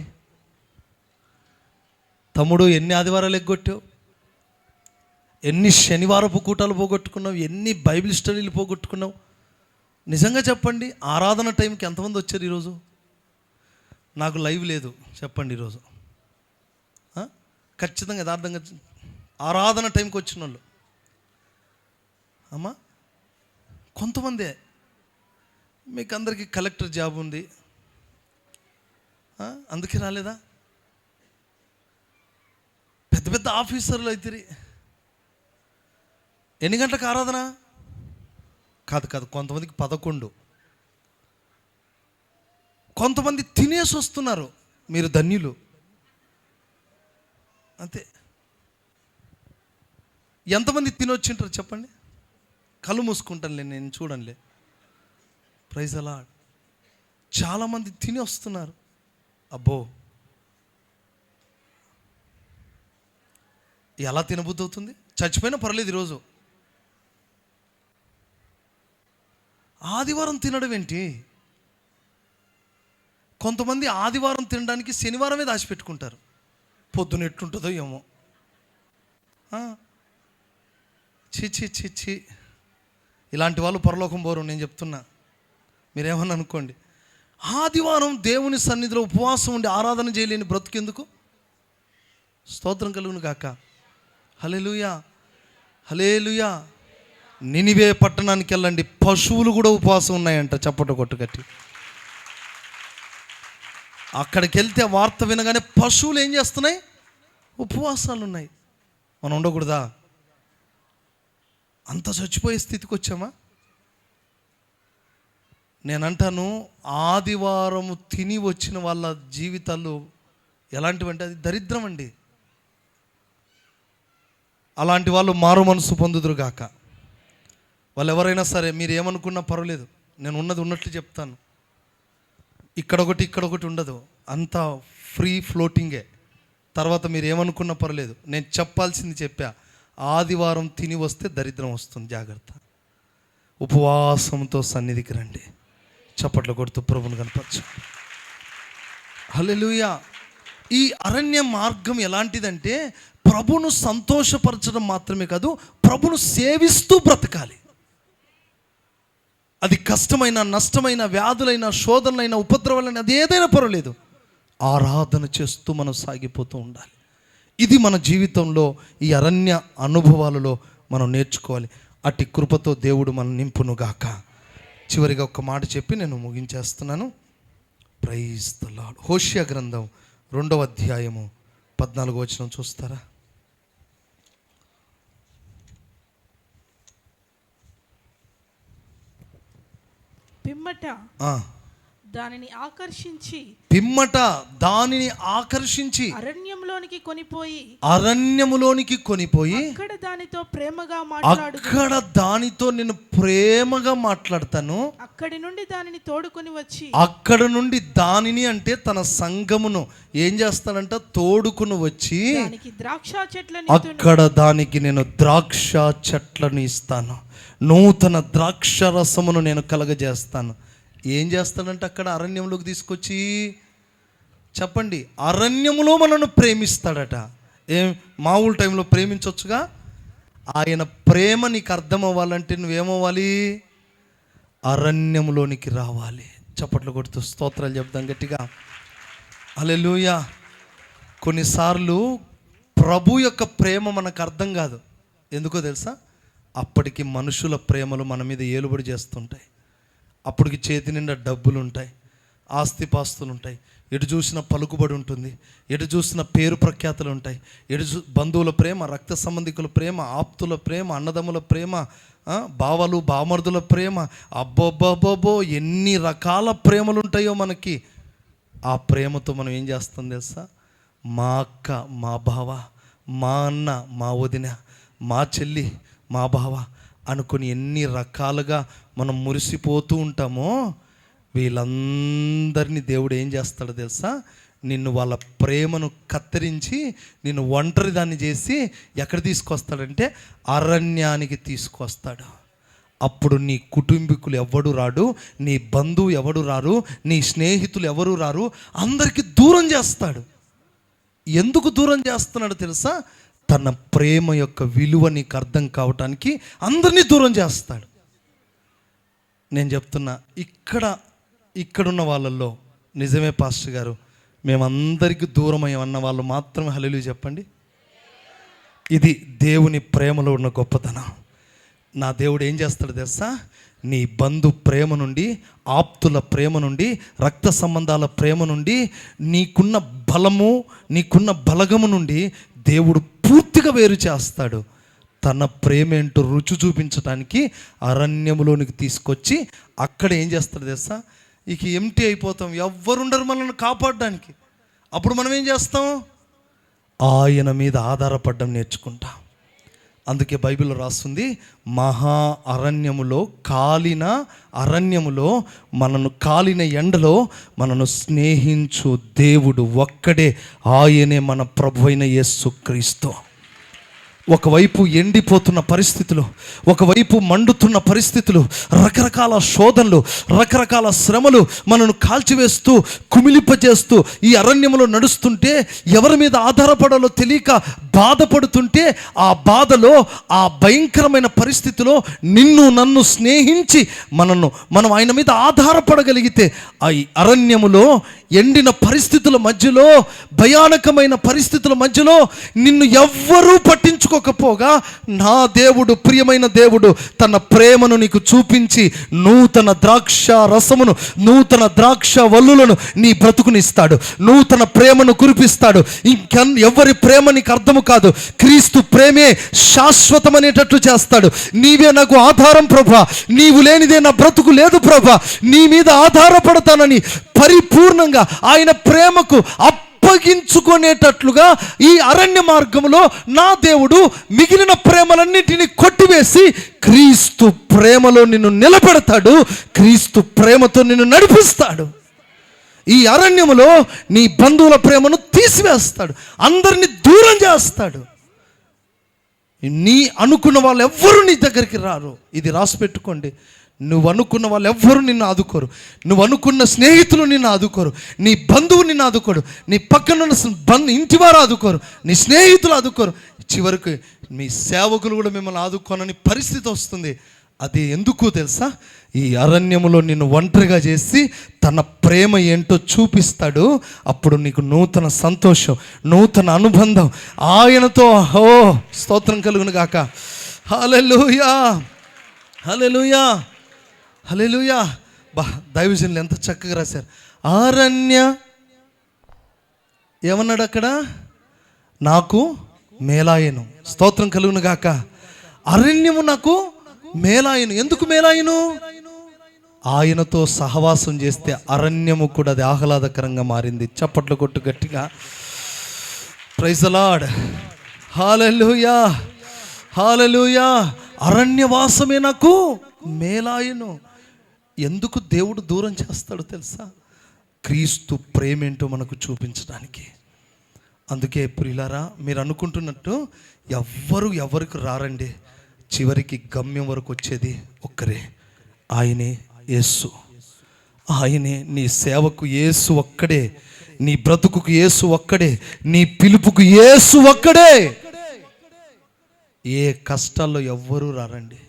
తమ్ముడు, ఎన్ని ఆదివారాలు ఎగ్గొట్టావు? ఎన్ని శనివారపు కూటాలు పోగొట్టుకున్నావు? ఎన్ని బైబిల్ స్టడీలు పోగొట్టుకున్నావు? నిజంగా చెప్పండి, ఆరాధన టైంకి ఎంతమంది వచ్చారు ఈరోజు? నాకు లైవ్ లేదు చెప్పండి ఈరోజు. ఖచ్చితంగా యథార్థంగా ఆరాధన టైంకి వచ్చిన వాళ్ళు అమ్మా కొంతమందే. మీకు అందరికీ కలెక్టర్ జాబ్ ఉంది, అందుకే రాలేదా? పెద్ద పెద్ద ఆఫీసర్లు అయితే ఎన్ని గంటలకు ఆరాధన? కాదు, కొంతమందికి 11. కొంతమంది తినేసి వస్తున్నారు, మీరు ధన్యులు. అంతే. ఎంతమంది తినొచ్చింటారు చెప్పండి? కళ్ళు మూసుకుంటానులే, నేను చూడంలే. Praise the lord. చాలామంది తిని వస్తున్నారు. అబ్బో, ఎలా తినబుద్ధి అవుతుంది? చచ్చిపోయినా పర్లేదు. ఈరోజు ఆదివారం తినడం ఏంటి? కొంతమంది ఆదివారం తినడానికి శనివారమే దాచిపెట్టుకుంటారు. పొద్దున ఎట్లుంటుందో ఏమో. చి ఇలాంటి వాళ్ళు పరలోకం పోరు. నేను చెప్తున్నా, మీరేమన్నా అనుకోండి. ఆదివారం దేవుని సన్నిధిలో ఉపవాసం ఉండి ఆరాధన చేయలేని బ్రతుకెందుకు? స్తోత్రం కలుగును గాక. హల్లెలూయా, హల్లెలూయా. నినివే పట్టణానికి వెళ్ళండి, పశువులు కూడా ఉపవాసం ఉన్నాయంట. చప్పట కొట్టుకట్టి అక్కడికి వెళ్తే వార్త వినగానే పశువులు ఏం చేస్తున్నాయి? ఉపవాసాలు ఉన్నాయి. మనం ఉండకూడదా? అంత చచ్చిపోయే స్థితికి వచ్చామా? నేనంటాను, ఆదివారం తిని వచ్చిన వాళ్ళ జీవితాలు ఎలాంటివంటే అది దరిద్రం అండి. అలాంటి వాళ్ళు మారు మనసు పొందుదురుగాక. వాళ్ళు ఎవరైనా సరే, మీరు ఏమనుకున్నా పర్వాలేదు, నేను ఉన్నది ఉన్నట్లు చెప్తాను. ఇక్కడొకటి ఉండదు, అంతా ఫ్రీ ఫ్లోటింగే. తర్వాత మీరు ఏమనుకున్నా పర్వాలేదు, నేను చెప్పాల్సింది చెప్పా. ఆదివారం తిని వస్తే దరిద్రం వస్తుంది, జాగ్రత్త. ఉపవాసంతో సన్నిధికి రండి. చప్పట్లు కొడుతూ ప్రభువుని కనపరచు. హల్లెలూయా. ఈ అరణ్య మార్గం ఎలాంటిదంటే ప్రభును సంతోషపరచడం మాత్రమే కాదు, ప్రభును సేవిస్తూ బ్రతకాలి. అది కష్టమైన, నష్టమైన, వ్యాధులైన, శోధనలైన, ఉపద్రవాలైన, అది ఏదైనా పర్వాలేదు, ఆరాధన చేస్తూ మనం సాగిపోతూ ఉండాలి. ఇది మన జీవితంలో ఈ అరణ్య అనుభవాలలో మనం నేర్చుకోవాలి. అట్టి కృపతో దేవుడు మనం నింపునుగాక. చివరిగా ఒక మాట చెప్పి నేను ముగించేస్తున్నాను. Praise the Lord. హోషియా గ్రంథం 2వ అధ్యాయము 14వ వచనం చూస్తారా? పిమ్మట దానిని ఆకర్షించి అరణ్యములోనికి కొనిపోయి అక్కడ దానితో నేను ప్రేమగా మాట్లాడతాను. అక్కడి నుండి దానిని తోడుకొని వచ్చి, అక్కడ నుండి దానిని అంటే తన సంఘమును ఏం చేస్తానంట? తోడుకుని వచ్చి అక్కడ దానికి నేను ద్రాక్ష చెట్లను ఇస్తాను, నూతన ద్రాక్ష రసమును నేను కలగజేస్తాను. ఏం చేస్తాడంటే అక్కడ అరణ్యంలోకి తీసుకొచ్చి, చెప్పండి, అరణ్యములో మనను ప్రేమిస్తాడట. ఏం మామూలు టైంలో ప్రేమించవచ్చుగా? ఆయన ప్రేమ నీకు అర్థం అవ్వాలంటే నువ్వేమవ్వాలి? అరణ్యములోనికి రావాలి. చప్పట్లు కొడుతూ స్తోత్రాలు చెప్తాం గట్టిగా. హల్లెలూయా. కొన్నిసార్లు ప్రభు యొక్క ప్రేమ మనకు అర్థం కాదు. ఎందుకో తెలుసా? అప్పటికి మనుషుల ప్రేమలు మన మీద ఏలుబడి చేస్తుంటాయి. అప్పటికి చేతి నిండా డబ్బులు ఉంటాయి, ఆస్తిపాస్తులు ఉంటాయి, ఎటు చూసిన పలుకుబడి ఉంటుంది, ఎటు చూసిన పేరు ప్రఖ్యాతులు ఉంటాయి, బంధువుల ప్రేమ, రక్త సంబంధికుల ప్రేమ, ఆప్తుల ప్రేమ, అన్నదమ్ముల ప్రేమ, బావలు బామర్దుల ప్రేమ, అబ్బోబ్బోబ్బో ఎన్ని రకాల ప్రేమలు ఉంటాయో మనకి. ఆ ప్రేమతో మనం ఏం చేస్తాం తెలుసా? మా అక్క, మా బావ, మా అన్న, మా వదిన, మా చెల్లి, మా బావ అనుకుని ఎన్ని రకాలుగా మనం మురిసిపోతూ ఉంటామో, వీళ్ళందరినీ దేవుడు ఏం చేస్తాడో తెలుసా? నిన్ను వాళ్ళ ప్రేమను కత్తిరించి నిన్ను ఒంటరి దాన్ని చేసి ఎక్కడ తీసుకొస్తాడంటే అరణ్యానికి తీసుకొస్తాడు. అప్పుడు నీ కుటుంబీకులు ఎవడు రాడు, నీ బంధువు ఎవడు రారు, నీ స్నేహితులు ఎవరు రారు, అందరికీ దూరం చేస్తాడు. ఎందుకు దూరం చేస్తున్నాడో తెలుసా? తన ప్రేమ యొక్క విలువ నీకు అర్థం కావటానికి అందరినీ దూరం చేస్తాడు. నేను చెప్తున్నా, ఇక్కడున్న వాళ్ళల్లో నిజమే పాస్టర్ గారు, మేమందరికీ దూరమయ్యమన్న వాళ్ళు మాత్రమే హల్లెలూయా చెప్పండి. ఇది దేవుని ప్రేమలో ఉన్న గొప్పతనం. నా దేవుడు ఏం చేస్తాడు తెలుసా? నీ బంధు ప్రేమ నుండి, ఆప్తుల ప్రేమ నుండి, రక్త సంబంధాల ప్రేమ నుండి, నీకున్న బలము, నీకున్న బలగము నుండి దేవుడు పూర్తిగా వేరు చేస్తాడు. తన ప్రేమ ఏంటో రుచి చూపించడానికి అరణ్యములోనికి తీసుకొచ్చి అక్కడ ఏం చేస్తాడు తెలుసా? ఇక ఎంటీ అయిపోతాం, ఎవ్వరుండరు మనల్ని కాపాడడానికి. అప్పుడు మనం ఏం చేస్తాం? ఆయన మీద ఆధారపడడం నేర్చుకుంటాం. అందుకే బైబిల్లో రాస్తుంది, మహా అరణ్యములో, కాలిన అరణ్యములో, మనను కాలిన ఎండలో మనను స్నేహించు దేవుడు ఒక్కడే, ఆయనే మన ప్రభువైన యేసుక్రీస్తు. ఒకవైపు ఎండిపోతున్న పరిస్థితులు, ఒకవైపు మండుతున్న పరిస్థితులు, రకరకాల శోధనలు, రకరకాల శ్రమలు మనను కాల్చివేస్తూ కుమిలింపజేస్తూ ఈ అరణ్యంలో నడుస్తుంటే, ఎవరి మీద ఆధారపడాలో తెలియక బాధపడుతుంటే, ఆ బాధలో, ఆ భయంకరమైన పరిస్థితిలో నిన్ను నన్ను స్నేహించి మనం ఆయన మీద ఆధారపడగలిగితే, ఆ అరణ్యములో ఎండిన పరిస్థితుల మధ్యలో, భయానకమైన పరిస్థితుల మధ్యలో నిన్ను ఎవ్వరూ పట్టించుకోకపోగా, నా దేవుడు, ప్రియమైన దేవుడు తన ప్రేమను నీకు చూపించి నూతన ద్రాక్ష రసమును, నూతన ద్రాక్ష వల్లులను నీ బ్రతుకునిస్తాడు. నూతన ప్రేమను కురిపిస్తాడు. ఎవరి ప్రేమ నీకు అర్థము కాదు. క్రీస్తు ప్రేమే శాశ్వతమనేటట్లు చేస్తాడు. నీవే నాకు ఆధారం ప్రభా, నీవు లేనిదే నా బ్రతుకు లేదు ప్రభా, నీ మీద ఆధారపడతానని పరిపూర్ణంగా ఆయన ప్రేమకు అప్పగించుకునేటట్లుగా ఈ అరణ్య మార్గంలో నా దేవుడు మిగిలిన ప్రేమలన్నిటినీ కొట్టివేసి క్రీస్తు ప్రేమలో నిన్ను నిలబెడతాడు. క్రీస్తు ప్రేమతో నిన్ను నడిపిస్తాడు. ఈ అరణ్యములో నీ బంధువుల ప్రేమను తీసివేస్తాడు, అందరినీ దూరం చేస్తాడు. నీ అనుకున్న వాళ్ళు ఎవ్వరూ నీ దగ్గరికి రారు. ఇది రాసి పెట్టుకోండి. నువ్వు అనుకున్న వాళ్ళు ఎవ్వరూ నిన్ను ఆదుకోరు. నువ్వు అనుకున్న స్నేహితులు నిన్ను ఆదుకోరు. నీ బంధువు నిన్ను ఆదుకోడు. నీ పక్కనున్న ఇంటివారు ఆదుకోరు. నీ స్నేహితులు ఆదుకోరు. చివరికి మీ సేవకులు కూడా మిమ్మల్ని ఆదుకోనని పరిస్థితి వస్తుంది. అది ఎందుకు తెలుసా? ఈ అరణ్యములో నిన్ను ఒంటరిగా చేసి తన ప్రేమ ఏంటో చూపిస్తాడు. అప్పుడు నీకు నూతన సంతోషం, నూతన అనుబంధం ఆయనతో. ఓ స్తోత్రం కలుగును గాక. హల్లెలూయా, హల్లెలూయా, హల్లెలూయా. దైవజనులు ఎంత చక్కగా రాశారు. అరణ్య ఏమన్నాడు అక్కడ? నాకు మేలాయను. స్తోత్రం కలుగును గాక. అరణ్యము నాకు మేలాయను. ఎందుకు మేలాయను? ఆయనతో సహవాసం చేస్తే అరణ్యము కూడా అది ఆహ్లాదకరంగా మారింది. చప్పట్లు కొట్టు గట్టిగా. Praise the Lord. Hallelujah, hallelujah. అరణ్యవాసమే నాకు మేలాయను. ఎందుకు దేవుడు దూరం చేస్తాడు తెలుసా? క్రీస్తు ప్రేమేంటో మనకు చూపించడానికి. అందుకే ప్రియులారా, మీరు అనుకుంటున్నట్టు ఎవరికి రారండి. చివరికి గమ్యం వరకు వచ్చేది ఒక్కరే, ఆయనే యేసు. ఆయనే నీ సేవకు యేసు ఒక్కడే, నీ బ్రతుకుకు యేసు ఒక్కడే, నీ పిలుపుకు యేసు ఒక్కడే. ఏ కష్టాల్లో ఎవ్వరూ రారండి,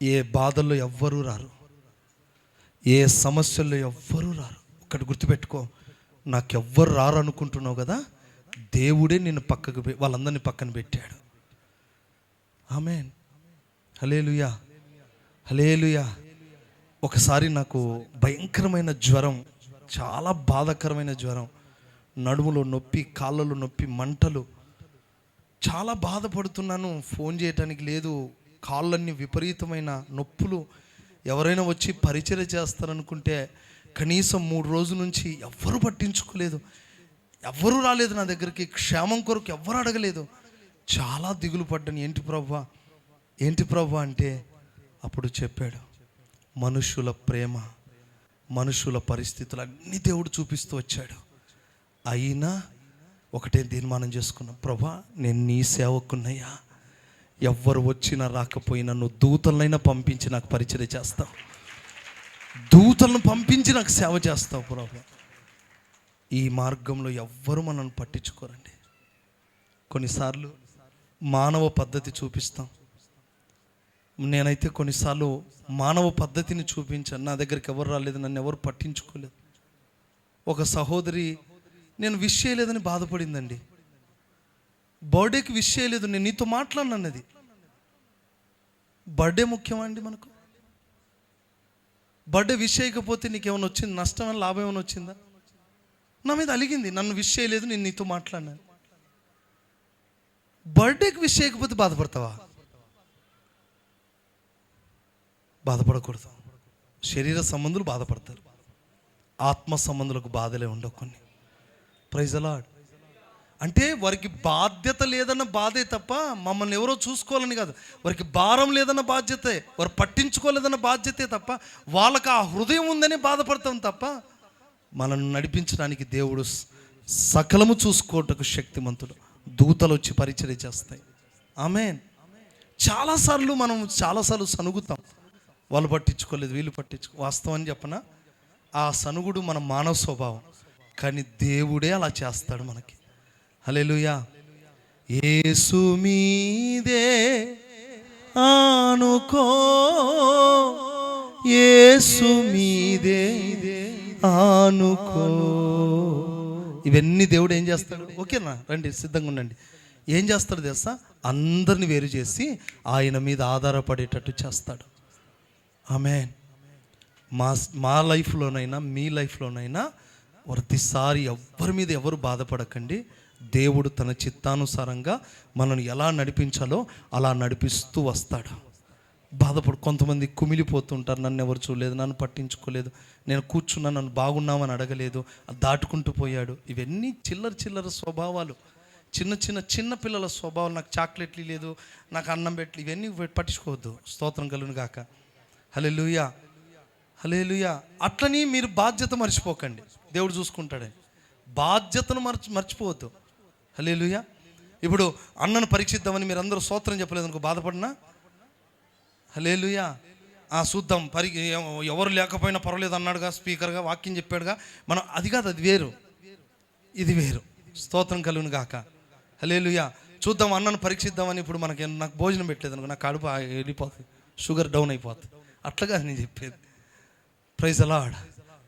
ఏ బాధల్లో ఎవ్వరూ రారు, ఏ సమస్యల్లో ఎవ్వరూ రారు. ఒక్కటి గుర్తుపెట్టుకో, నాకెవ్వరు రారు అనుకుంటున్నావు కదా, దేవుడే నిన్ను వాళ్ళందరినీ పక్కన పెట్టాడు. ఆమేన్. హల్లెలూయా, హల్లెలూయా. ఒకసారి నాకు భయంకరమైన జ్వరం, చాలా బాధాకరమైన జ్వరం, నడుములో నొప్పి, కాళ్ళలో నొప్పి, మంటలు, చాలా బాధపడుతున్నాను. ఫోన్ చేయటానికి లేదు, కాళ్ళన్నీ విపరీతమైన నొప్పులు. ఎవరైనా వచ్చి పరిచర్య చేస్తారనుకుంటే కనీసం 3 రోజుల నుంచి ఎవ్వరూ పట్టించుకోలేదు, ఎవ్వరూ రాలేదు నా దగ్గరికి, క్షేమం కొరకు ఎవ్వరు అడగలేదు. చాలా దిగులు పడ్డాను. ఏంటి ప్రభా అంటే అప్పుడు చెప్పాడు, మనుషుల ప్రేమ, మనుషుల పరిస్థితులు అన్నీ దేవుడు చూపిస్తూ వచ్చాడు. అయినా ఒకటే తీర్మానం చేసుకున్నాం, ప్రభా నేను నీ సేవకున్నయ్యా, ఎవ్వరు వచ్చినా రాకపోయినా నువ్వు దూతలనైనా పంపించి నాకు పరిచర్య చేస్తావు, దూతలను పంపించి నాకు సేవ చేస్తావు ప్రభా. ఈ మార్గంలో ఎవ్వరు మనల్ని పట్టించుకోరండి. కొన్నిసార్లు మానవ పద్ధతి చూపిస్తాం. నేనైతే కొన్నిసార్లు మానవ పద్ధతిని చూపించాను. నా దగ్గరికి ఎవరు రాలేదు, నన్ను ఎవరు పట్టించుకోలేదు. ఒక సహోదరి నేను విష్ చేయలేదని బాధపడిందండి. బర్త్డేకి విష్ చేయలేదు, నేను నీతో మాట్లాడినది. బర్త్డే ముఖ్యమా అండి మనకు? బర్త్డే విష్ చేయకపోతే నీకేమైనా వచ్చింది? నష్టం, లాభం ఏమైనా వచ్చిందా? నా మీద అలిగింది, నన్ను విష్ చేయలేదు, నేను నీతో మాట్లాడినాను. బర్త్డేకి విష్ చేయకపోతే బాధపడతావా? బాధపడకూడదు. శరీర సంబంధులు బాధపడతారు, ఆత్మ సంబంధులకు బాధలే ఉండవు కొన్ని. Praise the lord. అంటే వారికి బాధ్యత లేదన్న బాధే తప్ప మమ్మల్ని ఎవరో చూసుకోవాలని కాదు. వారికి భారం లేదన్న బాధ్యతే, వారు పట్టించుకోలేదన్న బాధ్యతే తప్ప వాళ్ళకి ఆ హృదయం ఉందని బాధపడతాం తప్ప మనల్ని నడిపించడానికి దేవుడు సకలము చూసుకోవటకు శక్తిమంతుడు. దూతలు వచ్చి పరిచర్య చేస్తాయి. ఆమేన్. చాలాసార్లు సనుగుతాం, వాళ్ళు పట్టించుకోలేదు, వీళ్ళు వాస్తవం చెప్పనా, ఆ సనుగుడు మన మానవ స్వభావం. కానీ దేవుడే అలా చేస్తాడు మనకి. హల్లెలూయా. యేసు మీదే ఆనుకో, యేసు మీదే ఆనుకో. ఇవన్నీ దేవుడు ఏం చేస్తాడు? ఓకేనా, రండి సిద్ధంగా ఉండండి. ఏం చేస్తాడు తెలుసా? అందరిని వేరు చేసి ఆయన మీద ఆధారపడేటట్టు చేస్తాడు. ఆమేన్. మా లైఫ్లోనైనా మీ లైఫ్లోనైనా ప్రతిసారి ఎవరి మీద ఎవరు బాధపడకండి. దేవుడు తన చిత్తానుసారంగా మనల్ని ఎలా నడిపించాలో అలా నడిపిస్తూ వస్తాడు. కొంతమంది కుమిలిపోతుంటారు, నన్ను ఎవరు చూడలేదు, నన్ను పట్టించుకోలేదు, నేను కూర్చున్నా నన్ను బాగున్నామని అడగలేదు, దాటుకుంటూ పోయాడు. ఇవన్నీ చిల్లర స్వభావాలు, చిన్న పిల్లల స్వభావాలు. నాకు చాక్లెట్లు లేదు, నాకు అన్నం పెట్టలు, ఇవన్నీ పట్టించుకోవద్దు. స్తోత్రం కలుగును గాక. హల్లెలూయా, హల్లెలూయా. అట్లని మీరు బాధ్యత మర్చిపోకండి, దేవుడు చూసుకుంటాడని. బాధ్యతను మర్చిపోవద్దు. హల్లెలూయా. ఇప్పుడు అన్నను పరీక్షిద్దామని మీరు అందరూ స్తోత్రం చెప్పలేదు అనుకో, బాధపడినా హల్లెలూయా చూద్దాం, ఎవరు లేకపోయినా పర్వాలేదు అన్నాడుగా, స్పీకర్గా వాక్యం చెప్పాడుగా, మనం అది కాదు, అది వేరు, ఇది వేరు. స్తోత్రం కలుగును గాక. హల్లెలూయా. చూద్దాం, అన్నను పరీక్షిద్దామని ఇప్పుడు నాకు భోజనం పెట్టలేదు అనుకో, నాకు కడుపు వెళ్ళిపోతుంది, షుగర్ డౌన్ అయిపోతుంది. అట్లాగా నేను చెప్పేది. Praise the lord.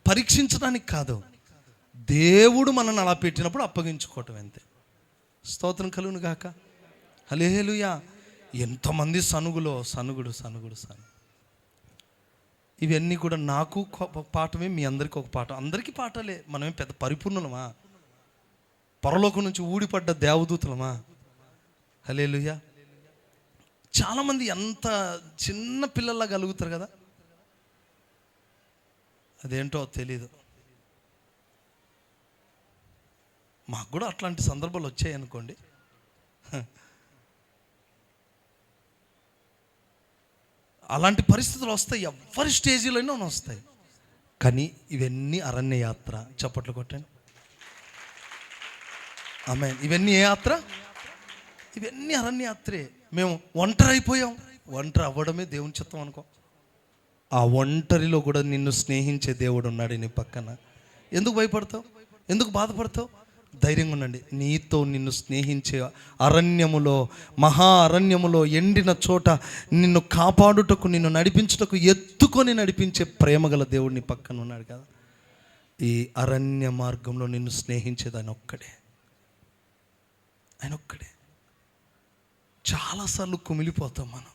పరీక్షించడానికి కాదు, దేవుడు మనల్ని అలా పెట్టినప్పుడు అప్పగించుకోవటం అంతే. స్తోత్రం కలుగును గాక. హల్లెలూయా. ఎంతమంది సనుగుడు. ఇవన్నీ కూడా నాకు పాఠమే, మీ అందరికీ ఒక పాఠం. అందరికీ పాఠాలే. మనమే పెద్ద పరిపూర్ణులమా? పరలోకం నుంచి ఊడిపడ్డ దేవదూతలమా? హల్లెలూయా. చాలామంది ఎంత చిన్న పిల్లల్లా కలుగుతారు కదా, అదేంటో తెలీదు. మాకు కూడా అట్లాంటి సందర్భాలు వచ్చాయి అనుకోండి. అలాంటి పరిస్థితులు వస్తాయి, ఎవరి స్టేజీలోనే వస్తాయి. కానీ ఇవన్నీ అరణ్య యాత్ర. చప్పట్లు కొట్టండి. ఆమేన్. ఇవన్నీ ఏ యాత్ర? ఇవన్నీ అరణ్య యాత్రే. మేము ఒంటరి అయిపోయాం. ఒంటరి అవ్వడమే దేవుని చిత్తం అనుకో. ఆ ఒంటరిలో కూడా నిన్ను స్నేహించే దేవుడు ఉన్నాడు నీ పక్కన. ఎందుకు భయపడతావు? ఎందుకు బాధపడతావు? ధైర్యంగా ఉండండి. నీతో నిన్ను స్నేహించే అరణ్యములో, మహా అరణ్యములో, ఎండిన చోట నిన్ను కాపాడుటకు, నిన్ను నడిపించుటకు, ఎత్తుకొని నడిపించే ప్రేమగల దేవుడు నీ పక్కన ఉన్నాడు కదా. ఈ అరణ్య మార్గంలో నిన్ను స్నేహించేది ఆయన ఒక్కడే. చాలాసార్లు కుమిలిపోతాం మనం.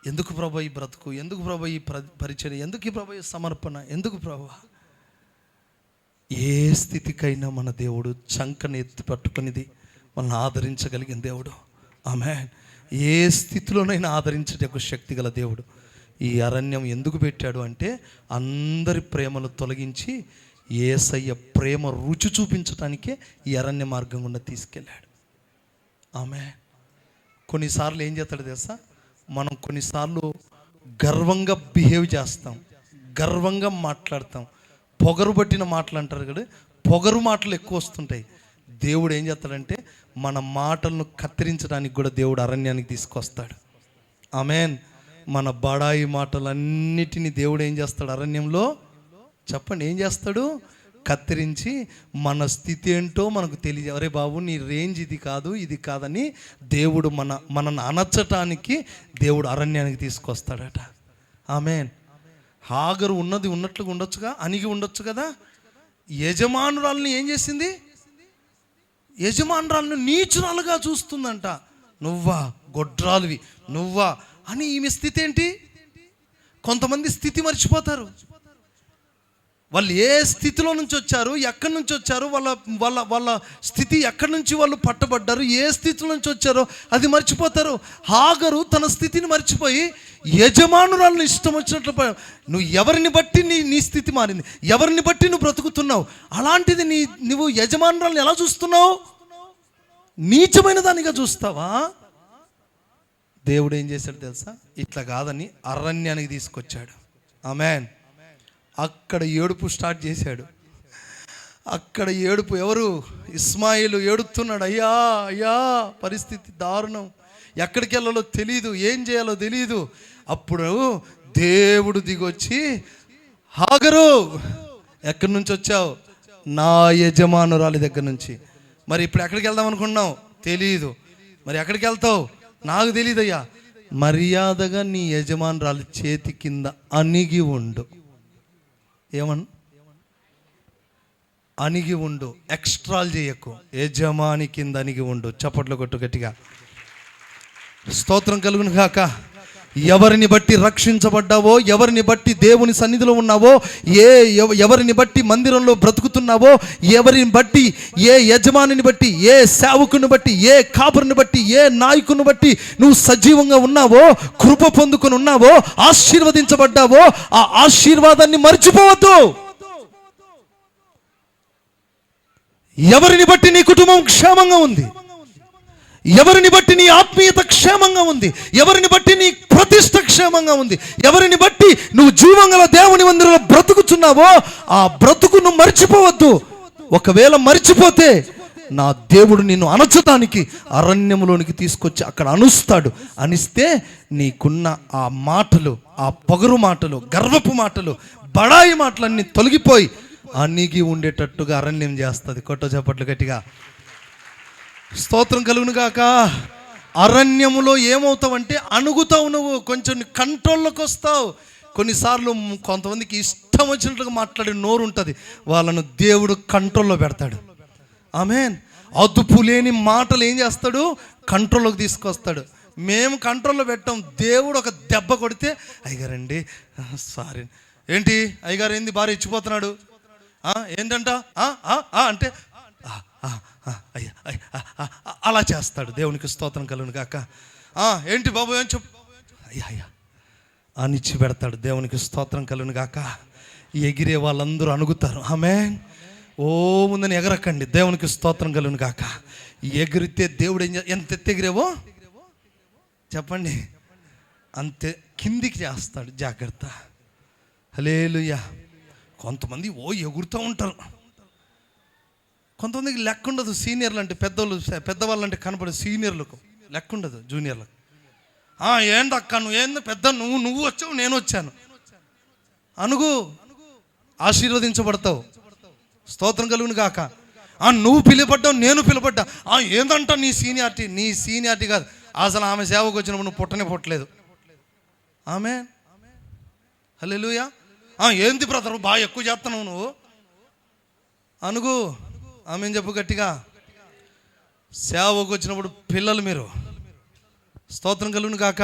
ఎందుకు ప్రభా ఈ బ్రతుకు, ఎందుకు ప్రభా ఈ పరిచర్య, ఎందుకు ఈ ప్రభా ఈ సమర్పణ, ఎందుకు ప్రభా? ఏ స్థితికైనా మన దేవుడు చంకని ఎత్తి పట్టుకునేది మనల్ని ఆదరించగలిగిన దేవుడు. ఆమేన్. ఏ స్థితిలోనైనా ఆదరించే ఒక శక్తి గల దేవుడు. ఈ అరణ్యం ఎందుకు పెట్టాడు అంటే అందరి ప్రేమను తొలగించి యేసయ్య ప్రేమ రుచి చూపించడానికే ఈ అరణ్య మార్గం గుండా తీసుకెళ్ళాడు. ఆమేన్. కొన్నిసార్లు ఏం చేస్తాడు తెలుసా? మనం కొన్నిసార్లు గర్వంగా బిహేవ్ చేస్తాం, గర్వంగా మాట్లాడతాం, పొగరు పట్టిన మాటలు అంటారు కదా, పొగరు మాటలు ఎక్కువ వస్తుంటాయి. దేవుడు ఏం చేస్తాడంటే మన మాటలను కత్తిరించడానికి కూడా దేవుడు అరణ్యానికి తీసుకొస్తాడు. ఆమేన్. మన బడాయి మాటలన్నిటినీ దేవుడు ఏం చేస్తాడు? అరణ్యంలో చెప్పండి, ఏం చేస్తాడు? కత్తిరించి మన స్థితి ఏంటో మనకు తెలియ, అరే బాబు నీ రేంజ్ ఇది కాదు, ఇది కాదని దేవుడు మనల్ని అనర్చటానికి దేవుడు అరణ్యానికి తీసుకొస్తాడట. ఆమేన్. హాగరు ఉన్నట్లుగా ఉండొచ్చుగా, అణిగి ఉండొచ్చు కదా. యజమానురాలని ఏం చేసింది? యజమానురాలను నీచురాలుగా చూస్తుందంట. నువ్వా గొడ్రాలువి, నువ్వా అని. ఈమె స్థితి ఏంటి? కొంతమంది స్థితి మర్చిపోతారు. వాళ్ళు ఏ స్థితిలో నుంచి వచ్చారు, ఎక్కడి నుంచి వచ్చారు, వాళ్ళ వాళ్ళ వాళ్ళ స్థితి ఎక్కడి నుంచి వాళ్ళు పట్టబడ్డారు, ఏ స్థితిలో నుంచి వచ్చారో అది మర్చిపోతారు. హాగరు తన స్థితిని మర్చిపోయి యజమానురాలను ఇష్టం వచ్చినట్లు నువ్వు ఎవరిని బట్టి నీ స్థితి మారింది, ఎవరిని బట్టి నువ్వు బ్రతుకుతున్నావు. అలాంటిది నువ్వు యజమానురాలను ఎలా చూస్తున్నావు? నీచమైన దానిగా చూస్తావా? దేవుడు ఏం చేశాడు తెలుసా? ఇట్లా కాదని అరణ్యానికి తీసుకొచ్చాడు. ఆమేన్. అక్కడ ఏడుపు స్టార్ట్ చేశాడు. అక్కడ ఏడుపు ఎవరు? ఇస్మాయిలు ఏడుస్తున్నాడు. అయ్యా అయ్యా, పరిస్థితి దారుణం, ఎక్కడికి వెళ్ళాలో తెలియదు, ఏం చేయాలో తెలియదు. అప్పుడు దేవుడు దిగొచ్చి, హాగరు ఎక్కడి నుంచి వచ్చావు? నా యజమానురాలి దగ్గర నుంచి. మరి ఇప్పుడు ఎక్కడికి వెళ్దాం అనుకున్నావు? తెలీదు. మరి ఎక్కడికి వెళ్తావు? నాకు తెలియదయ్యా. మర్యాదగా నీ యజమానురాలి చేతి కింద అణిగి ఉండు. ఏమను? అణిగి ఉండు, ఎక్స్ట్రాలు చేయకు, యజమాని కింద అణిగి ఉండు. చప్పట్లు కొట్టు గట్టిగా. స్తోత్రం కలుగును గాక. ఎవరిని బట్టి రక్షించబడ్డావో, ఎవరిని బట్టి దేవుని సన్నిధిలో ఉన్నావో, ఎవరిని బట్టి మందిరంలో బ్రతుకుతున్నావో, ఎవరిని బట్టి, ఏ యజమానిని బట్టి, ఏ సేవకుని బట్టి, ఏ కాపురిని బట్టి, ఏ నాయకుని బట్టి నువ్వు సజీవంగా ఉన్నావో, కృప పొందుకొని ఉన్నావో, ఆశీర్వదించబడ్డావో, ఆ ఆశీర్వాదాన్ని మర్చిపోవద్దు. ఎవరిని బట్టి నీ కుటుంబం క్షేమంగా ఉంది, ఎవరిని బట్టి నీ ఆత్మీయత క్షేమంగా ఉంది, ఎవరిని బట్టి నీ ప్రతిష్ట క్షేమంగా ఉంది, ఎవరిని బట్టి నువ్వు జీవంగల దేవుని మందిరంలో బ్రతుకుతున్నావో, ఆ బ్రతుకును మర్చిపోవద్దు. ఒకవేళ మర్చిపోతే నా దేవుడు నిన్ను అణచడానికి అరణ్యంలోనికి తీసుకొచ్చి అక్కడ అణుస్తాడు. అనిస్తే నీకున్న ఆ మాటలు, ఆ పొగరు మాటలు, గర్వపు మాటలు, బడాయి మాటలన్నీ తొలగిపోయి అణిగి ఉండేటట్టుగా అరణ్యం చేస్తుంది. కొట్ట చప్పట్లు గట్టిగా. స్తోత్రం కలుగును గాక. అరణ్యములో ఏమవుతావంటే అణుగుతావు, నువ్వు కొంచెం కంట్రోల్లోకి వస్తావు. కొన్నిసార్లు కొంతమందికి ఇష్టం వచ్చినట్లుగా మాట్లాడే నోరు ఉంటుంది, వాళ్ళను దేవుడు కంట్రోల్లో పెడతాడు. ఆమేన్. అదుపు లేని మాటలు ఏం చేస్తాడు? కంట్రోల్లోకి తీసుకొస్తాడు. మేము కంట్రోల్లో పెట్టాం. దేవుడు ఒక దెబ్బ కొడితే, అయ్యగారండి సారీ, ఏంటి అయ్యగారు ఏంది భార్య ఇచ్చిపోతున్నాడు, ఏంటంట అంటే అలా చేస్తాడు. దేవునికి స్తోత్రం కలుగును గాక. ఏంటి బాబు ఏం చెప్పు, అయ్యా అనిచ్చి పెడతాడు. దేవునికి స్తోత్రం కలుగును గాక. ఎగిరే వాళ్ళందరూ అణుగుతారు. ఆమేన్. ఓ ముందని ఎగరకండి. దేవునికి స్తోత్రం కలుగును గాక. ఎగిరితే దేవుడు ఎంత ఎత్తెగిరేవో చెప్పండి, అంతే కిందికి చేస్తాడు. జాగ్రత్త. హల్లెలూయా. కొంతమంది ఎగురుతూ ఉంటారు. కొంతమందికి లెక్క ఉండదు. సీనియర్లు అంటే పెద్దవాళ్ళు అంటే కనపడే సీనియర్లకు లెక్క ఉండదు. జూనియర్లకు ఏందక్క నువ్వు ఏంది పెద్ద, నువ్వు వచ్చావు నేను వచ్చాను అనుగు, ఆశీర్వదించబడతావు. స్తోత్రం కలుగును గాక. నువ్వు పిలువబడ్డావు, నేను పిలువబడ్డా. ఏందంట నీ సీనియారిటీ కాదు. అసలు ఆమె సేవకు వచ్చినప్పుడు నువ్వు పుట్టలేదు. ఆమేన్. హల్లెలూయా. ఏంది బ్రదర్ బాగా ఎక్కువ చేస్తున్నావు నువ్వు అనుగు. ఆమెన్ చెప్పు గట్టిగా. సేవకు వచ్చినప్పుడు పిల్లలు మీరు, స్తోత్రం కలుగును గాక.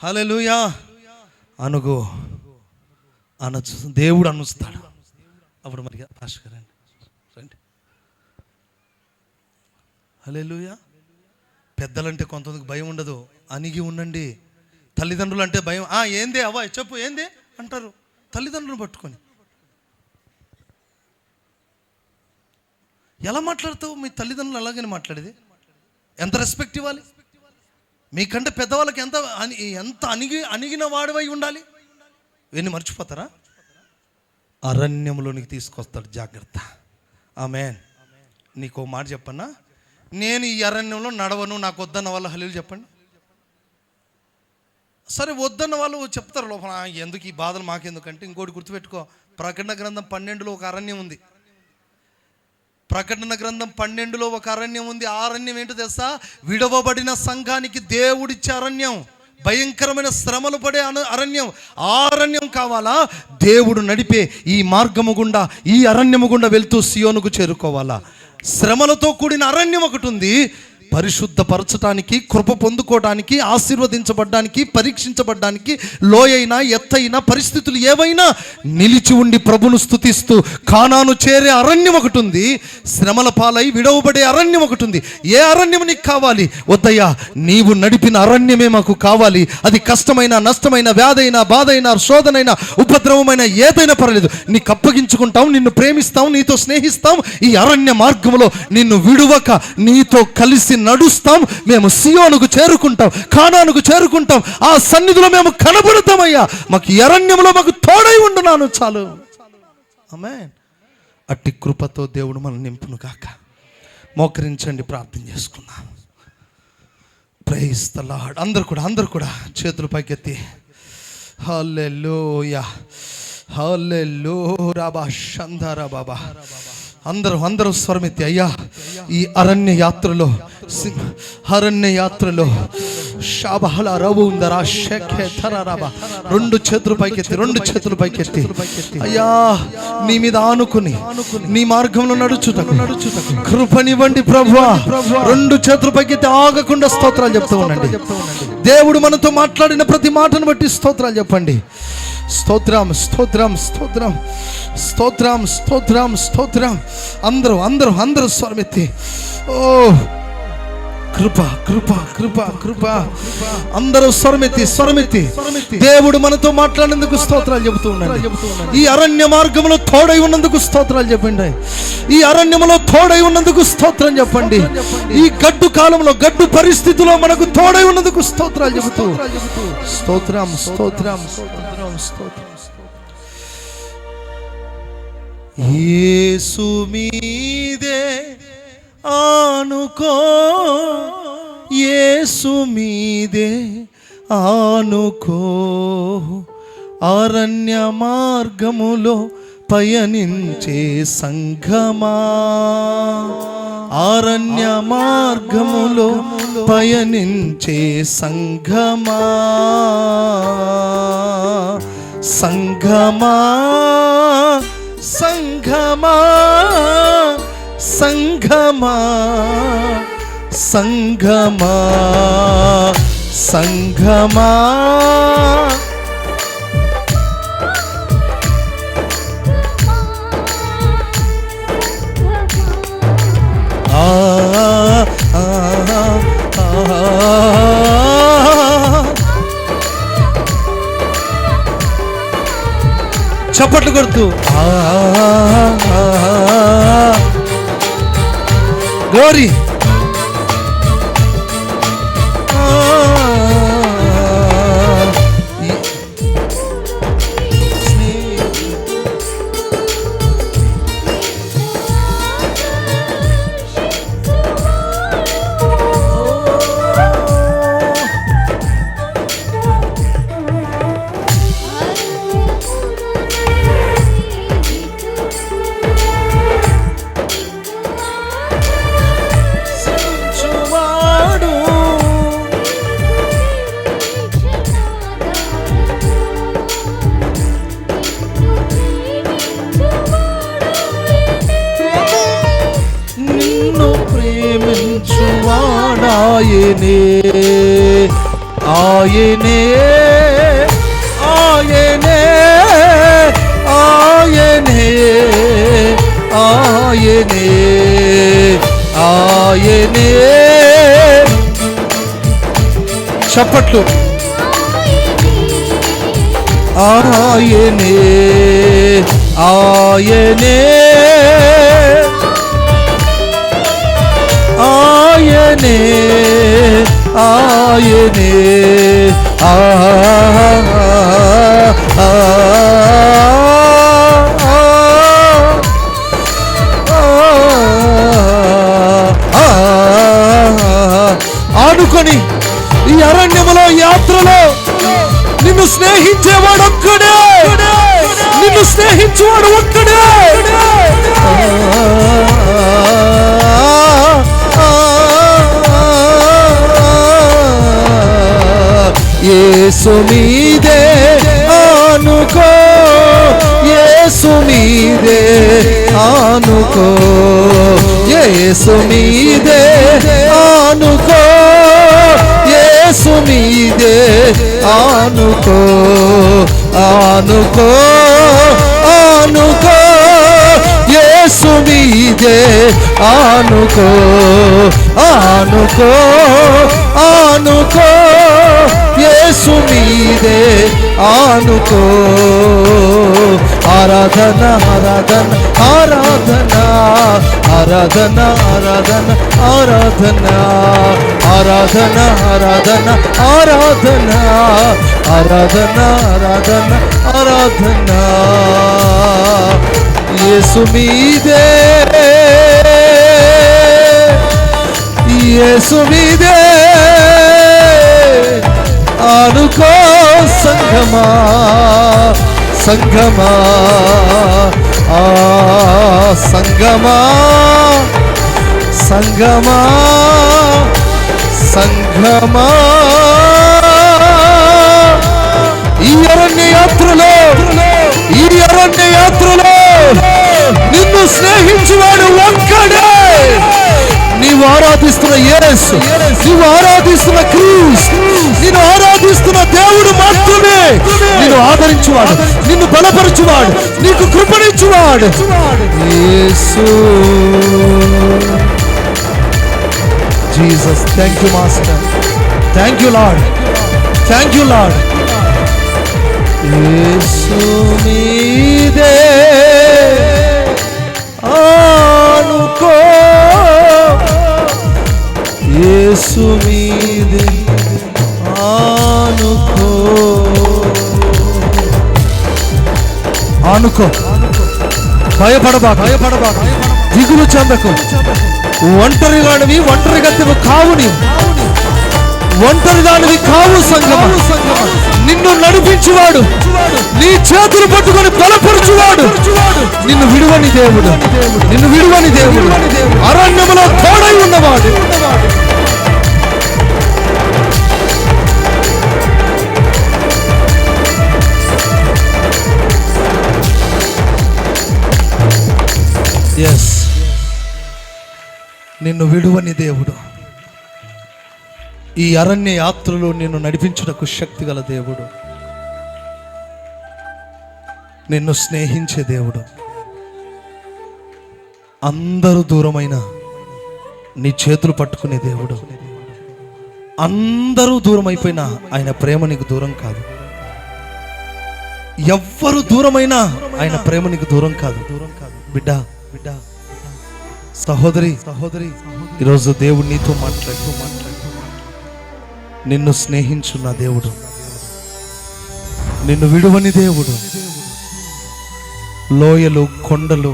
హల్లెలూయా. అనుగు, అనొచ్చు. దేవుడు అనుస్తాడు. అప్పుడు మరి పాస్టర్ గారు రండి. హల్లెలూయా. పెద్దలంటే కొంతమందికి భయం ఉండదు, అణిగి ఉండండి. తల్లిదండ్రులు అంటే భయం. ఏంది అవ్వ చెప్పు ఏంది అంటారు తల్లిదండ్రులను పట్టుకొని. ఎలా మాట్లాడతావు? మీ తల్లిదండ్రులు అలాగని మాట్లాడేది. ఎంత రెస్పెక్ట్ ఇవ్వాలి? మీకంటే పెద్దవాళ్ళకి ఎంత అణిగిన వాడివై ఉండాలి. ఇవన్నీ మర్చిపోతారా? అరణ్యంలోనికి తీసుకొస్తాడు. జాగ్రత్త. ఆమేన్. నీకు మాట చెప్పన్నా, నేను ఈ అరణ్యంలో నడవను, నాకు వద్దన్న వాళ్ళు హల్లెలూయా చెప్పండి. సరే వద్దన్న వాళ్ళు చెప్తారు లోపల, ఎందుకు ఈ బాధలు మాకెందుకంటే. ఇంకోటి గుర్తుపెట్టుకో, ప్రకటన గ్రంథం 12లో ఒక అరణ్యం ఉంది. ప్రకటన గ్రంథం 12లో ఒక అరణ్యం ఉంది. ఆ అరణ్యం ఏంటో తెలుసా? విడవబడిన సంఘానికి దేవుడిచ్చే అరణ్యం, భయంకరమైన శ్రమలు పడే అరణ్యం. ఆ అరణ్యం కావాలా? దేవుడు నడిపే ఈ మార్గము గుండా, ఈ అరణ్యము గుండా వెళ్తూ సియోనుకు చేరుకోవాలా? శ్రమలతో కూడిన అరణ్యం ఒకటి ఉంది, పరిశుద్ధపరచడానికి, కృప పొందుకోవడానికి, ఆశీర్వదించబడ్డానికి, పరీక్షించబడ్డానికి లోయైన ఎత్తైన పరిస్థితులు ఏవైనా నిలిచి ఉండి ప్రభును స్తుతిస్తూ కానాను చేరే అరణ్యం ఒకటి ఉంది, శ్రమల పాలై విడవబడే అరణ్యం ఒకటి ఉంది. ఏ అరణ్యం నీకు కావాలి? వద్దయ్యా, నీవు నడిపిన అరణ్యమే మాకు కావాలి. అది కష్టమైన, నష్టమైన, వ్యాధైన, బాధైన, శోధనైన, ఉపద్రవమైన ఏదైనా పర్లేదు, నీకు అప్పగించుకుంటాం, నిన్ను ప్రేమిస్తాం, నీతో స్నేహిస్తాం. ఈ అరణ్య మార్గంలో నిన్ను విడువక నీతో కలిసి నడుస్తాం. మేము సియోనుకు చేరుకుంటాం, కానానుకు చేరుకుంటాం, ఆ సన్నిధిలో మేము కనబడతామయ్యా. మాకు అరణ్యంలో మాకు తోడై ఉండున్నాను చాలు. ఆమేన్. అట్టి కృపతో దేవుడు మనం నింపును కాక. మోకరించండి, ప్రార్థన చేసుకుందాం. Praise the lord. అందరూ కూడా చేతులు పైకెత్తి హల్లెలూయా హల్లెలూయా రాబా షందరా బాబా. అందరూ స్వరమెత్తి, అయ్యా ఈ అరణ్య యాత్రలో షాబహల రవుందరా షెఖే థరరాబా. రెండు చేతులు పైకెత్తి అయ్యా, నీ మీద ఆనుకుని నీ మార్గంలో నడుచుటకు కృపనివ్వండి ప్రభువా. రెండు చేతులు పైకెత్తి ఆగకుండా స్తోత్రాలు చెప్తూ ఉండండి. దేవుడు మనతో మాట్లాడిన ప్రతి మాటను బట్టి స్తోత్రాలు చెప్పండి. స్తోత్రం స్తోత్రం స్తోత్రం స్తోత్రం స్తోత్రం స్తోత్రం. అందరూ స్వరమెత్తి, ఓ కృప కృప కృప కృప. అందరూ స్వరమెత్తి దేవుడు మనతో మాట్లాడినందుకు స్తోత్రాలు చెబుతూ ఉన్నాడు. ఈ అరణ్య మార్గంలో తోడై ఉన్నందుకు స్తోత్రాలు చెప్పండి. ఈ అరణ్యంలో తోడై ఉన్నందుకు స్తోత్రం చెప్పండి. ఈ గడ్డు కాలంలో, గడ్డు పరిస్థితిలో మనకు తోడై ఉన్నందుకు స్తోత్రాలు చెబుతూ స్తోత్రం స్తోత్రం స్తోత్రం స్తోత్రం. యేసు మీదే ఆనుకో, యేసు మీదే ఆనుకో, అరణ్య మార్గములో పయనించే సంఘమా, అరణ్య మార్గములో పయనించే సంఘమా, సంఘమా సంఘమా సంఘమా సంఘమా సంఘమా. చప్పట్లు కొడుతూ గ్లోరీ. ఆయనే ఆయనే ఆయనే ఆయనే ఆయనే ఆయనే. చప్పట్లు. ఆయనే ఆయనే ఆయనే ఆయనే. ఆనుకొని ఈ అరణ్యములో, యాత్రలో నిన్ను స్నేహించేవాడు ఒక్కడే, నిన్ను స్నేహించేవాడు ఒక్కడే. యేసు మీదే ఆనుకో, యేసు మీదే ఆనుకో, యేసు మీదే ఆనుకో. మీదే ఆనుకో ఆనుకో ఆనుకో యేసు మీదే ఆనుకో ఆనుకో ఆనుకో యేసు మీదే ఆనుకో ఆరాధన ఆరాధన ఆరాధన ఆరాధన ఆరాధన ఆరాధన ఆరాధన ఆరాధన ఆరాధన ఆరాధన ఆరాధన ఆరాధన యేసు మీదే యేసు మీదే ఆనుకో సంగమా సంగమా ఆ సంగమా సంగమా సంగమా ఈ అరణ్య యాత్రలో నిన్ను స్నేహించువాడు ఒక్కడే. నీవు ఆరాధిస్తున్న యేసు, నీవు ఆరాధిస్తున్న క్రీస్తు, నిన్ను ఆరాధిస్తున్న దేవుడు మాత్రమే నిన్ను ఆదరించువాడు, నిన్ను బలపరచువాడు, నీకు కృపణించువాడు Yesu. Jesus, thank you master, thank you Lord, thank you Lord. Yesu మీదే ఆనుకో యేసు మీదే ఆనుకో ఆనుకో భయపడబా దిగులు చెందకు. ఒంటరిగానివి ఒంటరిగత్తెవు కావు, నీవు ఒంటరిదానివి కావు సంగమా. నిన్ను నడిపించువాడు, నీ చేతులు పట్టుకొని బలపరచువాడు, నిన్ను విడువని దేవుడు, నిన్ను విడువని దేవుడు, అరణ్యములో తోడై ఉన్నవాడు. ఎస్, నిన్ను విడువని దేవుడు, ఈ అరణ్య యాత్రలో నిన్ను నడిపించుటకు శక్తి గల దేవుడు, నిన్ను స్నేహించే దేవుడు. అందరూ దూరమైన నీ చేతులు పట్టుకునే దేవుడు. అందరూ దూరం అయిపోయినా ఆయన ప్రేమ నీకు దూరం కాదు. ఎవ్వరు దూరమైనా ఆయన ప్రేమ నీకు దూరం కాదు. బిడ్డ బిడ్డ, సహోదరి సహోదరి, ఈరోజు దేవుడు నీతో మాట్లాడుతూ నిన్ను స్నేహించున్న దేవుడు, నిన్ను విడువని దేవుడు. లోయలు కొండలు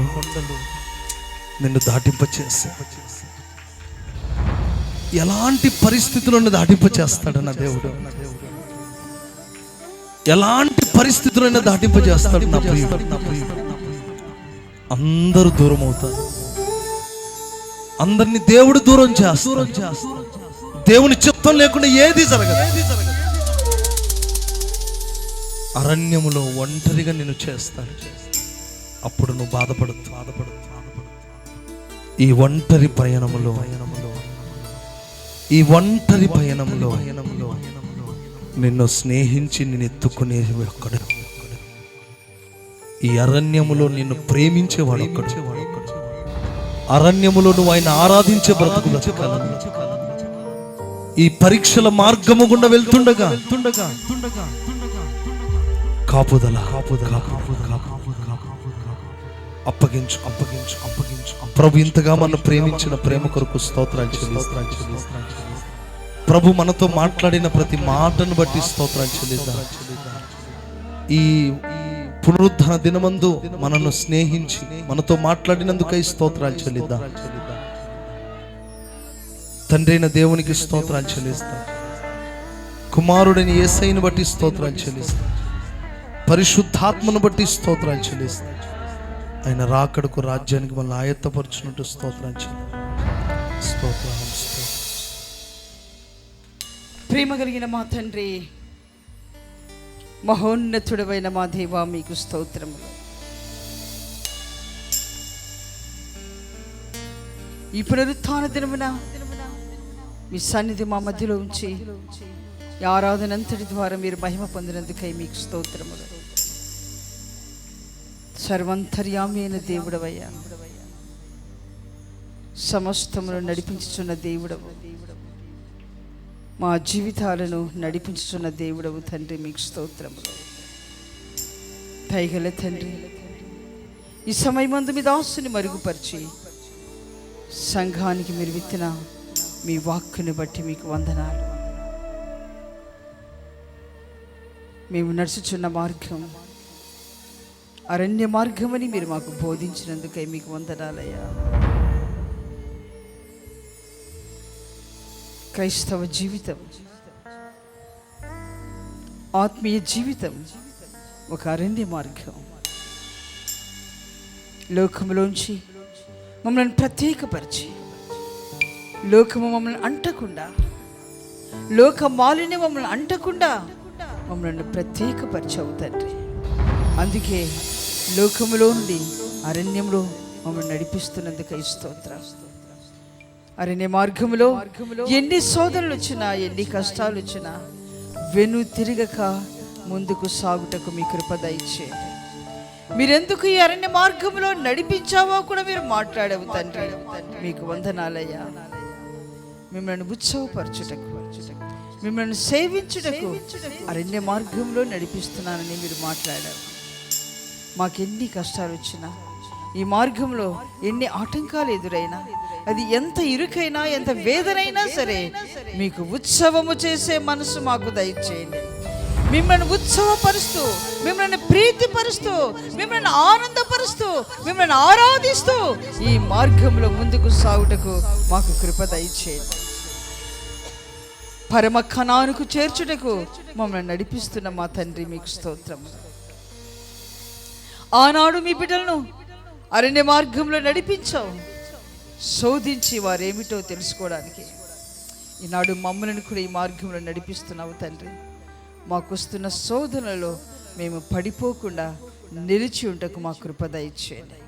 నిన్ను దాటింపచేసి, ఎలాంటి పరిస్థితులను దాటింపచేస్తాడు నా దేవుడు, ఎలాంటి పరిస్థితులను దాటింపచేస్తాడు నా ప్రియుడు. అందరూ దూరం అవుతారు, అందరినీ దేవుడు దూరం చేస్తాడు. దేవుని చిత్తం లేకుండా ఏది జరగదు. అరణ్యములో ఒంటరిగా నిన్ను చేస్తాడు, అప్పుడు నువ్వు బాధపడదు. ఈ ఒంటరి పయనములో నిన్ను స్నేహించి నిన్ను ఎత్తుకునే ఒక్కడు, ఈ అరణ్యములో నిన్ను ప్రేమించేవాడు ఒక్కడు, అరణ్యములో నువ్వు ఆయన ఆరాధించే బ్రతుకు బ్రతకాలని. ఈ పరీక్షల మార్గము గుండా వెళ్తుండగా కాపుదల అప్పగించు. ప్రభు ఇంతగా మనం ప్రేమించిన ప్రేమ కొరకు స్తోత్రాలు చెల్లిస్తాం. ప్రభు మనతో మాట్లాడిన ప్రతి మాటను బట్టి స్తోత్రాలు చెల్లిద్దాం. ఈ పునరుద్ధరణ దినమందు మనను స్నేహించి మనతో మాట్లాడినందుకై స్తోత్రాలు చెల్లిద్దాం. తండ్రి అయిన దేవునికి స్తోత్రాలు చెల్లిస్తాం. కుమారుడైన యేసయ్యను బట్టి స్తోత్రాలు చెల్లిస్తాం. పరిశుద్ధాత్మను బట్టి స్తోత్రాలు చెల్లిస్తాం. ఆయన రాకడకు రాజ్యానికి మనల్ని ఆయత్తపరుచున్నట్టు స్తోత్రాలు స్తోత్రం. ప్రేమ కలిగిన మా తండ్రి, మహోన్నతుడైన మా దేవా, మీకు స్తోత్రములు. ఈ పునరుత్థాన దినమున మీ సన్నిధి మా మధ్యలో ఉంచి ఈ ఆరాధన అంతటి ద్వారా మీరు మహిమ పొందినందుకై మీకు స్తోత్రములు. సర్వంతర్యామి అయిన దేవుడవయ్యా, సమస్తమును నడిపించుచున్న దేవుడవు, మా జీవితాలను నడిపించుచున్న దేవుడవు తండ్రి, మీకు స్తోత్రములు. దయగల తండ్రి, ఈ సమయమందు మీ దాసుని మరుగుపరిచి సంఘానికి మీరు విత్తిన మీ వాక్కుని బట్టి మీకు వందనాలు. మేము నడుచుచున్న మార్గం అరణ్య మార్గమని మీరు మాకు బోధించినందుకై మీకు వందనాలయ్యా. క్రైస్తవ జీవితం, ఆత్మీయ జీవితం ఒక అరణ్య మార్గం. లోకములోంచి మమ్మల్ని ప్రత్యేకపరిచి, లోకము మమ్మల్ని అంటకుండా, లోక మాలిన్యం మమ్మల్ని అంటకుండా మమ్మల్ని ప్రత్యేకపరిచావు తండ్రి. అందుకే లోకములో నుండి అరణ్యంలో మమ్మల్ని నడిపిస్తున్నందుకు స్తోత్రం. అరణ్య మార్గములో ఎన్ని శోధనలు వచ్చినా, ఎన్ని కష్టాలు వచ్చినా వెను తిరగక ముందుకు సాగుటకు మీ కృప దయచేయండి. మీరెందుకు ఈ అరణ్య మార్గంలో నడిపించావో కూడా మీరు మాట్లాడవు తండ్రి, మీకు వందనాలయ్యా. మిమ్మల్ని ఉత్సవపరచుటకు, మిమ్మల్ని సేవించుటకు అరణ్య మార్గంలో నడిపిస్తున్నానని మీరు మాట్లాడారు. మాకెన్ని కష్టాలు వచ్చినా, ఈ మార్గంలో ఎన్ని ఆటంకాలు ఎదురైనా, అది ఎంత ఇరుకైనా, ఎంత వేదనైనా సరే మీకు ఉత్సవము చేసే మనసు మాకు దయచేయండి. మిమ్మల్ని ఉత్సవపరుస్తూ, మిమ్మల్ని ప్రీతిపరుస్తూ, మిమ్మల్ని ఆనందపరుస్తూ, మిమ్మల్ని ఆరాధిస్తూ ఈ మార్గంలో ముందుకు సాగుటకు మాకు కృప దయచేయండి. పరమ కణానుకు చేర్చుటకు మమ్మల్ని నడిపిస్తున్న మా తండ్రి, మీకు స్తోత్రం. ఆనాడు మీ బిడ్డలను అరణ్య మార్గంలో నడిపించావు, శోధించి వారేమిటో తెలుసుకోవడానికి. ఈనాడు మమ్మల్ని కూడా ఈ మార్గంలో నడిపిస్తున్నావు తండ్రి. మాకు వస్తున్న శోధనలో మేము పడిపోకుండా నిలిచి ఉంటకు మా కృప దయచేయండి.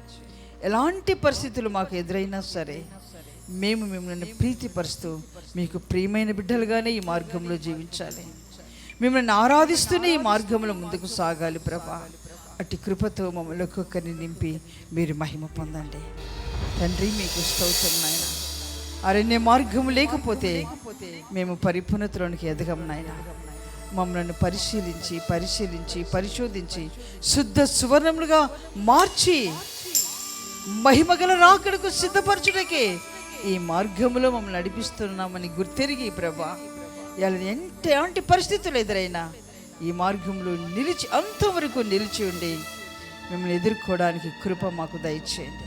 ఎలాంటి పరిస్థితులు మాకు ఎదురైనా సరే మేము మిమ్మల్ని ప్రీతిపరుస్తూ మీకు ప్రియమైన బిడ్డలుగానే ఈ మార్గంలో జీవించాలి. మిమ్మల్ని ఆరాధిస్తూనే ఈ మార్గంలో ముందుకు సాగాలి ప్రభా. అట్టి కృపతో మమ్మల్ని ఒక్కొక్కరిని నింపి మీరు మహిమ పొందండి తండ్రి, మీకు స్తోత్రం నాయన. అరణ్య మార్గము లేకపోతే మేము పరిపూర్ణతలోనికి ఎదగం నాయన. మమ్మల్ని పరిశీలించి పరిశోధించి శుద్ధ సువర్ణములుగా మార్చి మహిమగల రాకడకు సిద్ధపరచుటకే ఈ మార్గములో మమ్మల్ని నడిపిస్తున్నామని గుర్తెరిగి ప్రభా, ఎలాంటి పరిస్థితులు ఎదురైనా ఈ మార్గంలో నిలిచి అంతవరకు నిలిచి ఉండి మిమ్మల్ని ఎదుర్కోవడానికి కృప మాకు దయచేయండి.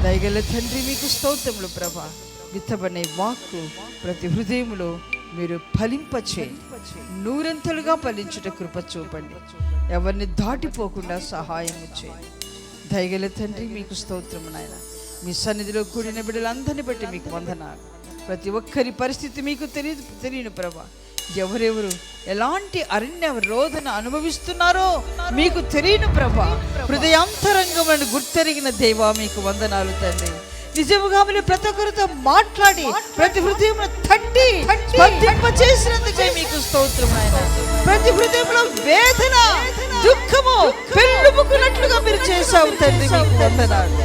దయగల తండ్రి, మీకు స్తోత్రములు ప్రభా. విత్తబడే వాక్కు ప్రతి హృదయంలో మీరు ఫలింపచేయండి, నూరంతలుగా ఫలించుట కృప చూపండి. ఎవరిని దాటిపోకుండా సహాయం చేయండి. దయగల తండ్రి, మీకు స్తోత్రము నాయన. మీ సన్నిధిలో కూడిన బిడ్డలందరినీ బట్టి మీకు వందనాలు. ప్రతి ఒక్కరి పరిస్థితి మీకు తెలియను ప్రభా. ఎవరెవరు ఎలాంటి అరణ్య రోదన అనుభవిస్తున్నారో మీకు తెలియను ప్రభా. హృదయాంతరంగములను గుర్తెరిగిన దేవా, మీకు వందనాలు తండ్రి. నిజముగా మీరు ప్రతి ఒక్కరితో మాట్లాడి ప్రతి హృదయంలో తట్టి స్పందింపచేసినందుకే మీకు స్తోత్రం ఆయన. ప్రతి హృదయంలో వేదన, దుఃఖము పెళ్ళుముకున్నట్లుగా మీరు చేశావు తండ్రి, మీకు వందనాలు.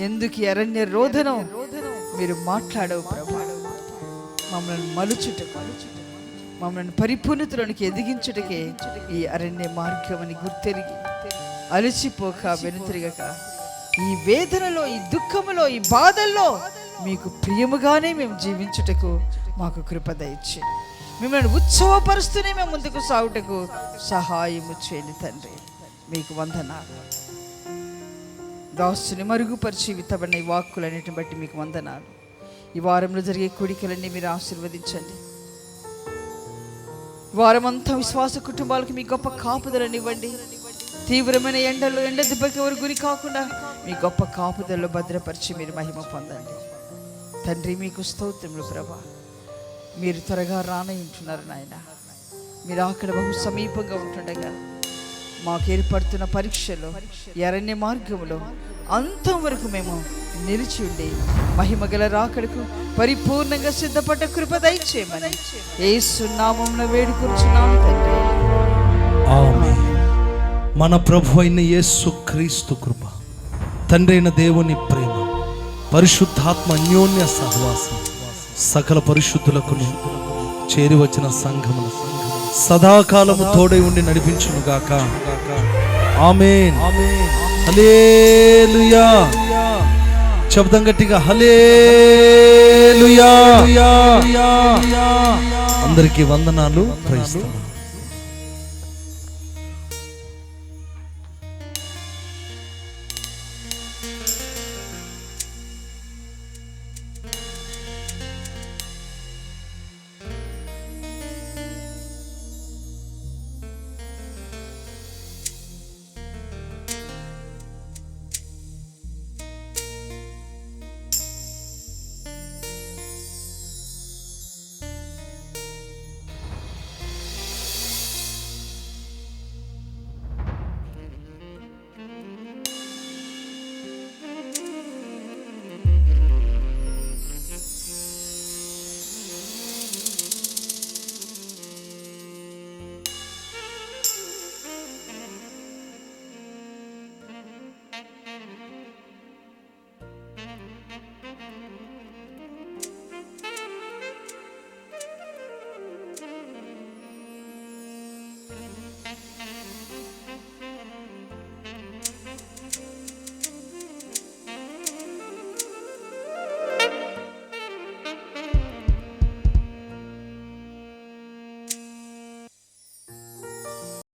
ఎందుకు అరణ్య రోదన మీరు మాట్లాడవు ప్రభా. మమ్మల్ని మలుచుటకు, మమ్మల్ని పరిపూర్ణతలోనికి ఎదిగించుటకే ఈ అరణ్య మార్గం అని గుర్తెరిగి అలసిపోక వెనుతిరగక ఈ వేదనలో, ఈ దుఃఖములో, ఈ బాధల్లో మీకు ప్రియముగానే మేము జీవించుటకు మాకు కృప దయచేయండి. మిమ్మల్ని ఉత్సవపరుస్తూనే మేము ముందుకు సాగుటకు సహాయము చేయండి తండ్రి, మీకు వందనాలు. దాసుని మరుగుపరిచి విత్తబడిన ఈ వాక్కులన్నిటిని బట్టి మీకు వందనాలు. ఈ వారంలో జరిగే కోడికలన్నీ మీరు ఆశీర్వదించండి. వారమంతా విశ్వాస కుటుంబాలకు మీ గొప్ప కాపుదలనివ్వండి. తీవ్రమైన ఎండ దెబ్బకి ఎవరు గురి కాకుండా మీ గొప్ప కాపుదలలో భద్రపరిచి మీరు మహిమ పొందండి తండ్రి, మీకు స్తోత్రములు ప్రభా. మీరు త్వరగా రానయ్యుంటున్నారు నాయన. మీరు అక్కడ బహు సమీపంగా ఉంటుండగా మాకు ఏర్పడుతున్న పరీక్షలో అరణ్య మార్గంలో అంతం వరకు మేము నిలిచి ఉండి మహిమగల రాకడకు పరిపూర్ణంగా సిద్ధపడ్డ కృప దయచేయమని యేసు నామమున వేడుకొనుచున్నాము తండ్రి. ఆమేన్. మన ప్రభు అయిన యేసు క్రీస్తు కృప, తండ్రి అయిన దేవుని ప్రేమ, పరిశుద్ధాత్మ అన్యోన్య సహవాసం సకల పరిశుద్ధులకు చేరి వచ్చిన సంఘమును సదాకాలము తోడై ఉండి నడిపించును గాక. ఆమేన్. హల్లెలూయా. శబ్దం గట్టిగా హల్లెలూయా. అందరికీ వందనాలు. Praise the lord.